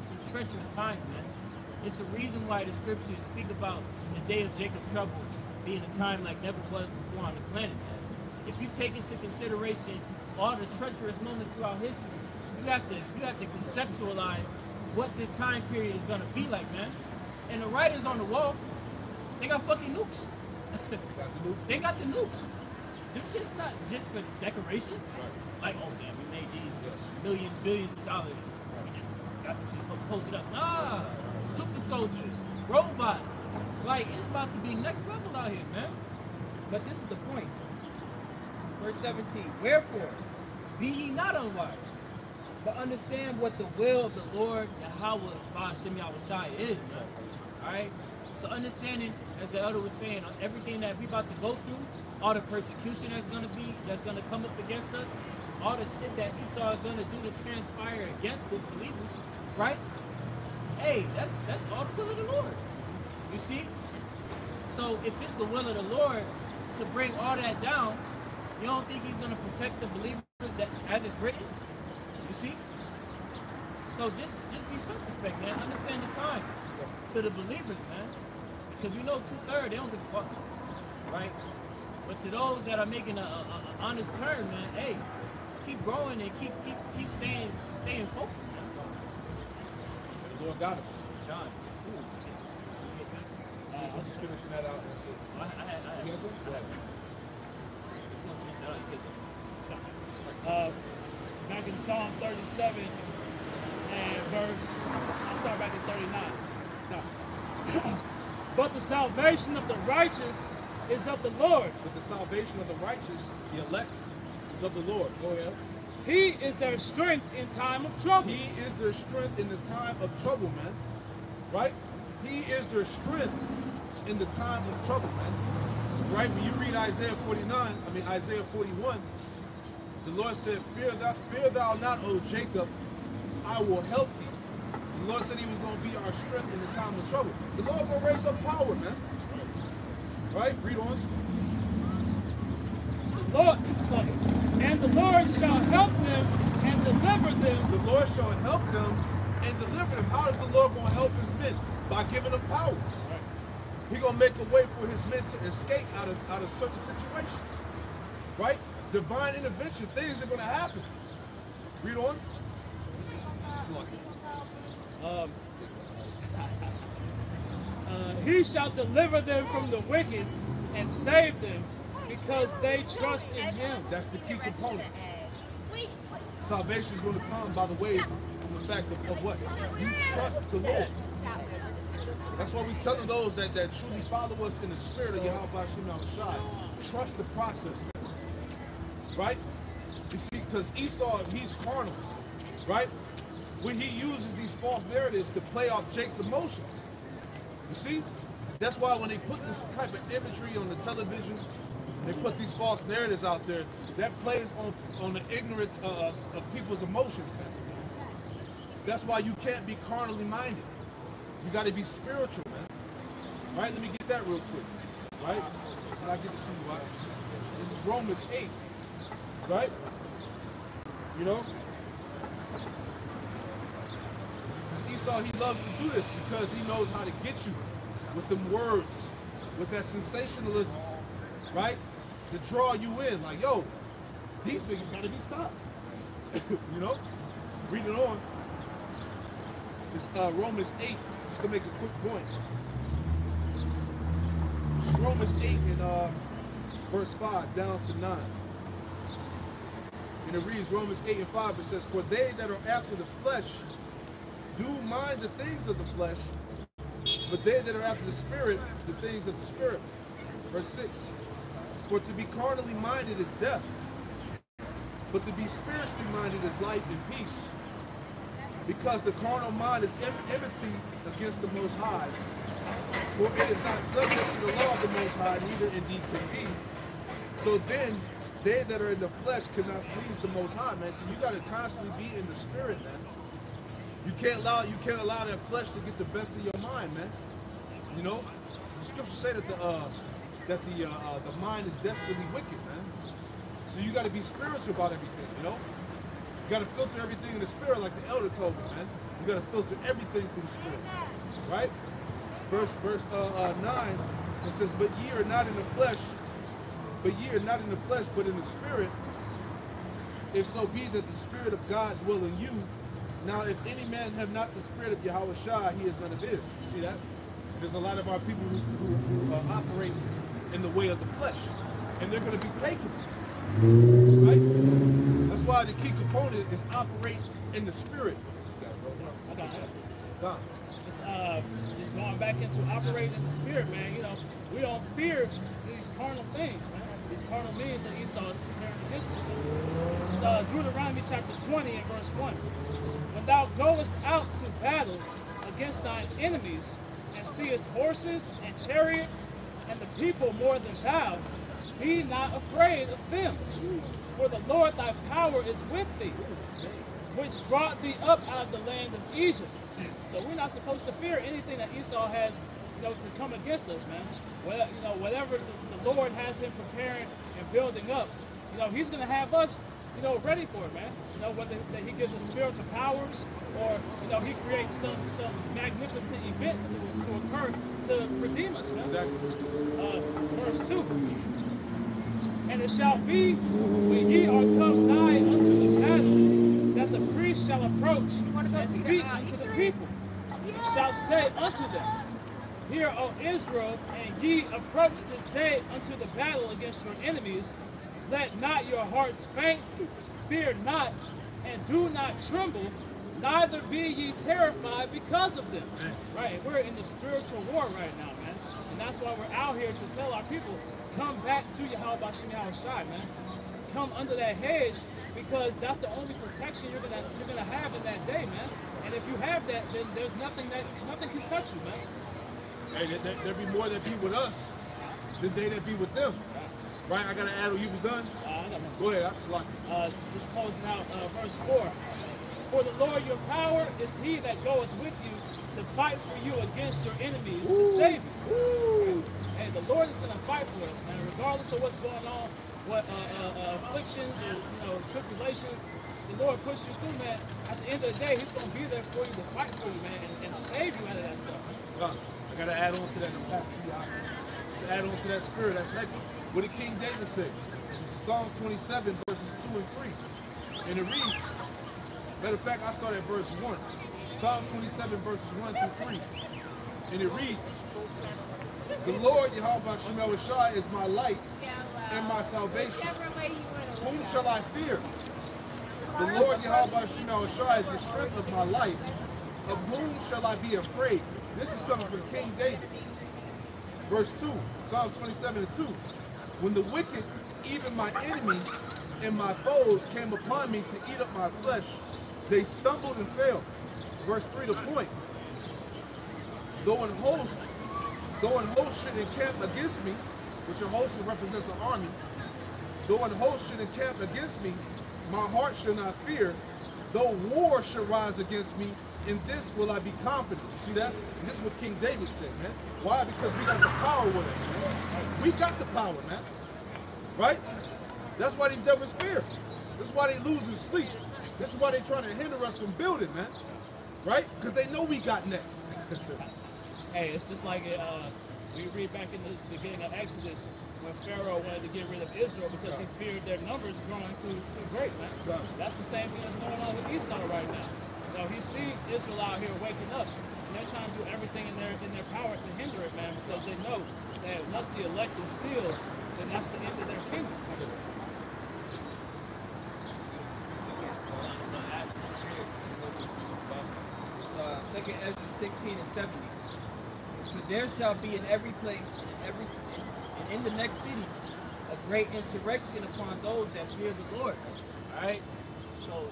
some treacherous times, man. It's the reason why the scriptures speak about the day of Jacob's trouble being a time like never was before on the planet, man. If you take into consideration all the treacherous moments throughout history, you have to conceptualize what this time period is gonna be like, man. And the writers on the wall, they got fucking nukes. They got the nukes. It's just not just for decoration. Like, oh man, we made these billions of dollars. We just got them shit posted up. Nah, super soldiers, robots. Like, it's about to be next level out here, man. but this is the point. Verse 17, wherefore, Be ye not unwise. but understand what the will of the Lord Yahweh Ba'ashem Yahushai is, man. Alright? So understanding, as the elder was saying, on everything that we about to go through, all the persecution that's gonna come up against us, all the shit that Esau is gonna do to transpire against his believers, right? Hey, that's all the will of the Lord. You see? So if it's the will of the Lord to bring all that down, you don't think he's gonna protect the believers that as it's written? You see? So just be circumspect, man. Understand the time to the believers, man. Because we know 2/3, they don't give a fuck. Right? But to those that are making a honest turn, man, hey, keep growing and keep staying focused, man. The Lord got us. John. I'm just finishing that out. That's it. I had. You got something? Go ahead. Back in Psalm 37 and I'll start back at 39. No. But the salvation of the righteous is of the Lord. But the salvation of the righteous, the elect, is of the Lord. Go ahead. He is their strength in time of trouble. He is their strength in the time of trouble, man. Right? He is their strength in the time of trouble, man. Right? When you read Isaiah 41, the Lord said, fear thou not, O Jacob, I will help thee. The Lord said he was going to be our strength in the time of trouble. The Lord going to raise up power, man. Right? Read on. And the Lord shall help them and deliver them. The Lord shall help them and deliver them. How is the Lord going to help his men? By giving them power. He's going to make a way for his men to escape out of certain situations. Right? Divine intervention, things are going to happen. Read on. He shall deliver them from the wicked and save them because they trust in him. That's the key component. Salvation is going to come by the way from the fact of what? You trust the Lord. That's why we telling those that truly follow us in the spirit of Yahweh Ba'ashem Yahushai. Trust the process, man. Right? You see, because Esau, he's carnal. Right? When he uses these false narratives to play off Jake's emotions. You see? That's why when they put this type of imagery on the television They put these false narratives out there that plays on the ignorance of people's emotions, man. That's why you can't be carnally minded. You got to be spiritual, man. All right, let me get that real quick. Right? I'll get it to you, right? This is Romans 8. Right? You know? Esau, he loves to do this because he knows how to get you with them words, with that sensationalism, right? To draw you in, like, yo, these niggas gotta be stopped. You know? Read it on. It's Romans 8, just to make a quick point. It's Romans 8 in verse 5 down to 9. And it reads, Romans 8 and 5, it says, for they that are after the flesh do mind the things of the flesh, but they that are after the Spirit, the things of the Spirit. Verse 6, for to be carnally minded is death, but to be spiritually minded is life and peace. Because the carnal mind is enmity against the Most High, for it is not subject to the law of the Most High, neither indeed can be. So then, they that are in the flesh cannot please the Most High, man. So you got to constantly be in the Spirit, man. You can't allow that flesh to get the best of your mind, man. You know, the scriptures say that the mind is desperately wicked, man. So you got to be spiritual about everything, you know. You got to filter everything in the Spirit, like the elder told me, man. You got to filter everything through the Spirit, right? Verse 9, it says, but ye are not in the flesh, but in the Spirit, if so be that the Spirit of God dwell in you. Now, if any man have not the Spirit of Yahweh Shai, he is none of his. You see that? There's a lot of our people who operate in the way of the flesh, and they're going to be taken, right? That's why the key component is operate in the Spirit. Just going back into operating in the Spirit, man. You know, we don't fear these carnal things, man. These carnal means that Esau is preparing against us. It's Deuteronomy chapter 20 and verse 1. When thou goest out to battle against thine enemies, and seest horses and chariots, and the people more than thou, be not afraid of them. For the Lord thy power is with thee, which brought thee up out of the land of Egypt. So we're not supposed to fear anything that Esau has, you know, to come against us, man. Well, you know, whatever the Lord has him preparing and building up, you know, he's going to have us, you know, ready for it, man. You know, whether that he gives us spiritual powers, or, you know, he creates some magnificent event to occur to redeem us, man. Exactly. Verse 2. And it shall be, when ye are come nigh unto the battle, that the priest shall approach and speak unto the people, and shall say unto them, Hear, O Israel, and ye approach this day unto the battle against your enemies. Let not your hearts faint, fear not, and do not tremble, neither be ye terrified because of them. Right, we're in the spiritual war right now, man. And that's why we're out here to tell our people, come back to Yahweh B'Shem Yahweh Shai, man. Come under that hedge, because that's the only protection you're gonna have in that day, man. And if you have that, then there's nothing can touch you, man. Hey, there be more that be with us than they that be with them. Right? I gotta add what you was done. I got one. Go ahead, I'm slacking. Just closing out verse 4. For the Lord your power is he that goeth with you to fight for you against your enemies, to save you. And the Lord is going to fight for us, man, regardless of what's going on, what afflictions or, you know, tribulations the Lord puts you through, man. At the end of the day, he's going to be there for you to fight for you, man, and save you out of that stuff. I gotta add on to that and pass to you. To add on to that spirit, that's like what did King David say? This is Psalms 27, verses 2 and 3. And it reads, matter of fact, I start at verse 1. Psalms 27, verses 1 through 3. And it reads, the Lord, Yahweh B'Shem Yahweh Shai, is my light and my salvation. Whom shall I fear? The Lord, Yahweh B'Shem Yahweh Shai, is the strength of my life. Of whom shall I be afraid? This is coming from King David. Verse 2, Psalms 27 and 2. When the wicked, even my enemies and my foes, came upon me to eat up my flesh, they stumbled and fell. Verse 3, the point. Though an host should encamp against me, which a host represents an army, though an host should encamp against me, my heart shall not fear. Though war should rise against me, in this will I be confident. You see that? And this is what King David said, man. Why? Because we got the power with us, man. We got the power, man. Right? That's why these devils fear. This is why they losing sleep. This is why they're trying to hinder us from building, man. Right? Because they know we got next. Hey, it's just like we read back in the beginning of Exodus when Pharaoh wanted to get rid of Israel because he feared their numbers growing too great, man. That's the same thing that's going on with Esau right now. You know, he sees Israel out here waking up, and they're trying to do everything in their power to hinder it, man, because they know that once the elect is sealed, then that's the end of their kingdom. So 2 Ezra 16 and 70. For there shall be in every place, and in the next cities, a great insurrection upon those that fear the Lord. Alright? So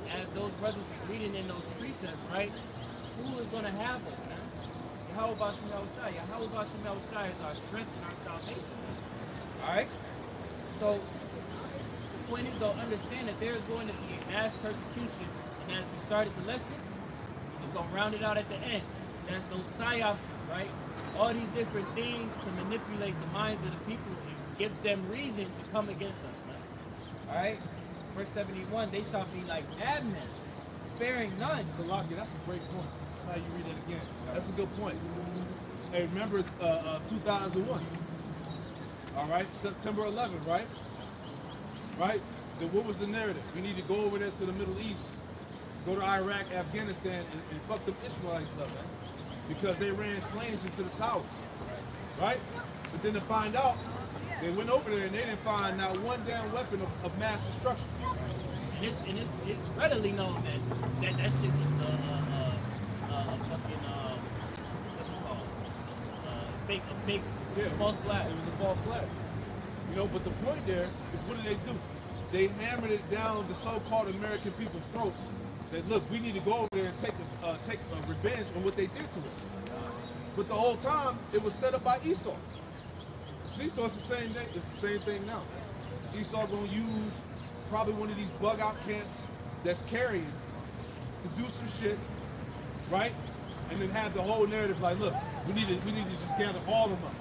as those brothers are reading in those precepts, right? Who is gonna have us, man? Yahweh Shem Shai. Yahweh Shem Shai is our strength and our salvation. Alright? So the point is though, understand that there is going to be a mass persecution, and as we started the lesson, we're just gonna round it out at the end. There's no psyopsis, right? All these different things to manipulate the minds of the people and give them reason to come against us, man. Alright? Verse 71, they shall be like madmen, sparing none. So, Lockie, that's a great point. How you read it again. That's a good point. Hey, remember 2001. All right, September 11th, right? Right? Then what was the narrative? We need to go over there to the Middle East, go to Iraq, Afghanistan, and fuck them Israelites up, man. Because they ran planes into the towers, right? But then to find out, they went over there and they didn't find not one damn weapon of mass destruction. And it's readily known that shit was a fucking what's it called? A fake false flag. It was a false flag. You know, but the point there is, what did they do? They hammered it down the so-called American people's throats. That look, we need to go over there and take revenge on what they did to us. But the whole time, it was set up by Esau. See, so it's the same thing. It's the same thing now. Esau gonna use probably one of these bug-out camps that's carrying to do some shit, right? And then have the whole narrative like, look, we need to just gather all of them up.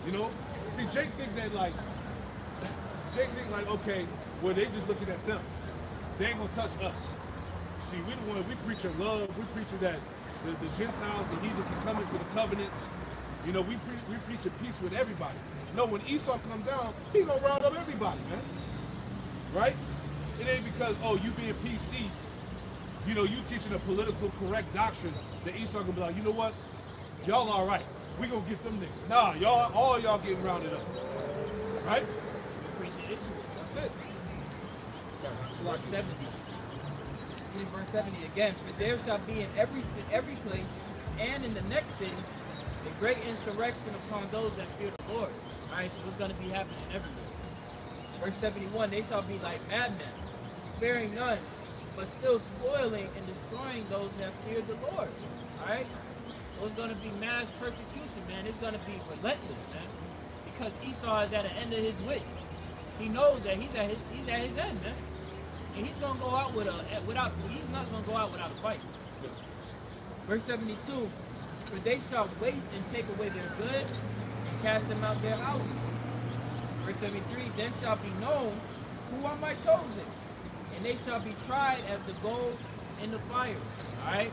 You know? See, Jake think like, okay, well, they just looking at them. They ain't gonna touch us. See, we preaching love. We preaching that the Gentiles, the heathen can come into the covenants. You know, we preaching peace with everybody. No, when Esau come down, he gonna round up everybody, man. Right? It ain't because, oh, you being PC, you know, you teaching a political correct doctrine, that Esau gonna be like, you know what? Y'all all right. We gonna get them niggas. Nah, all y'all getting rounded up. Right? That's it. Verse 70. Read verse 70 again. For there shall be in every place and in the next city a great insurrection upon those that fear the Lord. Alright, so what's going to be happening everywhere? Verse 71, they shall be like madmen, sparing none, but still spoiling and destroying those that fear the Lord. Alright? So it's going to be mass persecution, man. It's going to be relentless, man. Because Esau is at the end of his wits. He knows that he's at his end, man. And he's gonna go out he's not gonna go out without a fight. Verse 72, for they shall waste and take away their goods and cast them out their houses. Verse 73, then shall be known who are my chosen, and they shall be tried as the gold in the fire. Alright?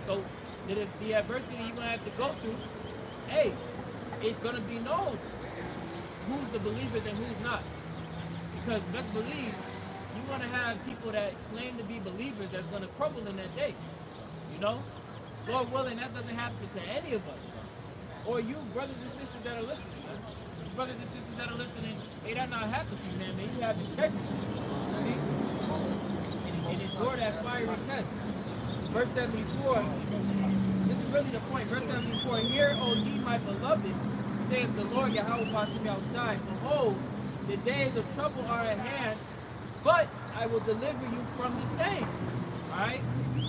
So the adversity you're gonna have to go through, hey, it's gonna be known who's the believers and who's not. Because best believe you're going to have people that claim to be believers that's going to crumble in that day. You know? Lord willing, that doesn't happen to any of us. Or you brothers and sisters that are listening. Man. You brothers and sisters that are listening, may that not happen to you, man. May you have integrity. See? And endure that fiery test. Verse 74, this is really the point. Verse 74, hear, O ye my beloved, saith the Lord Yahweh Bashem Yahushai, behold, the days of trouble are at hand, but I will deliver you from the same. Alright?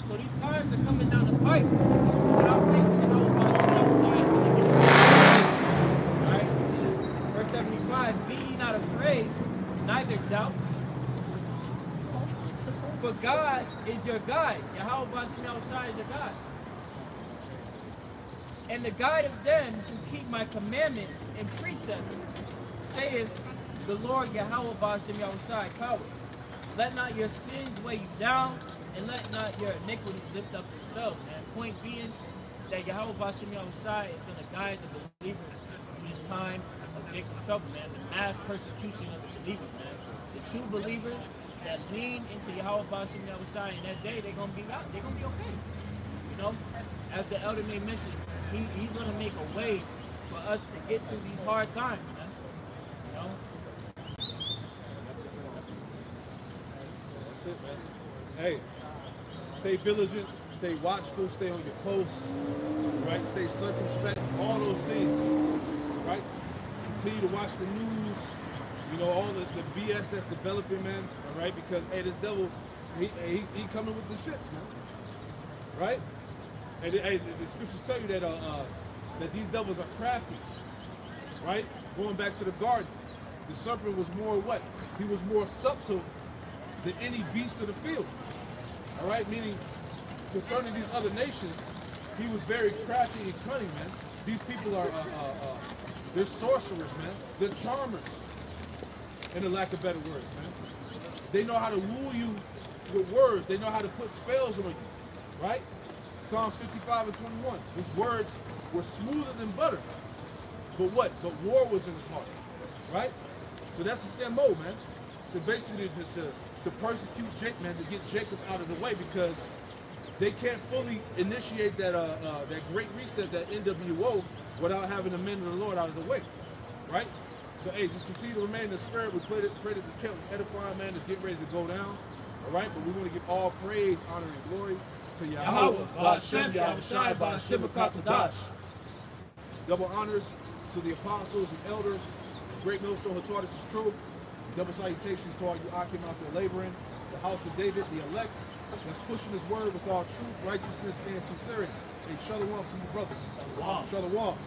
So these times are coming down the pipe. Without faith in Yahweh Bashem Yahushai is going to get it. Alright? Verse afraid, neither doubt. For God is your guide. Yahweh Bashem Yahushua is your God. And the guide of them who keep my commandments and precepts, saith the Lord Yahweh Bashem Yahushua Kawah. Let not your sins weigh you down, and let not your iniquities lift up themselves, man. Point being that Yahweh Bashem Yahushua is going to guide the believers through this time of Jacob's trouble, man. The mass persecution of the believers, man. The true believers that lean into Yahweh Bashem Yahushua in that day, they're going to be out. They're going to be okay. You know, as the elder may mention, he's going to make a way for us to get through these hard times, man. You know? That's it, man. Hey, stay vigilant, stay watchful, stay on your post, right? Stay circumspect, all those things, right? Continue to watch the news, you know, all the BS that's developing, man, all right? Because, hey, this devil, he coming with the shits, man, right? And hey, the scriptures tell you that that these devils are crafty, right? Going back to the garden, the serpent was more what? He was more subtle than any beast of the field. All right, meaning concerning these other nations, he was very crafty and cunning, man. These people are, they're sorcerers, man. They're charmers, in the lack of better words, man. They know how to woo you with words. They know how to put spells on you, right? Psalms 55 and 21. His words were smoother than butter. But what? But war was in his heart, right? So that's his MO, man. To basically to persecute Jacob, man, to get Jacob out of the way, because they can't fully initiate that that great reset, that NWO, without having the men of the Lord out of the way, right? So hey, just continue to remain in the spirit. We pray that this camp was edifying, man. It's getting ready to go down, all right? But we want to give all praise, honor, and glory to Yahweh, Ba'ashem Yahushai, Ba'ashem Akatadash. Double honors to the apostles and elders, great millstone who taught us his truth. Double salutations to all you Akim out there laboring, the house of David, the elect, that's pushing his word with all truth, righteousness, and sincerity. Hey, shalom to you brothers. Shalom. Shalom.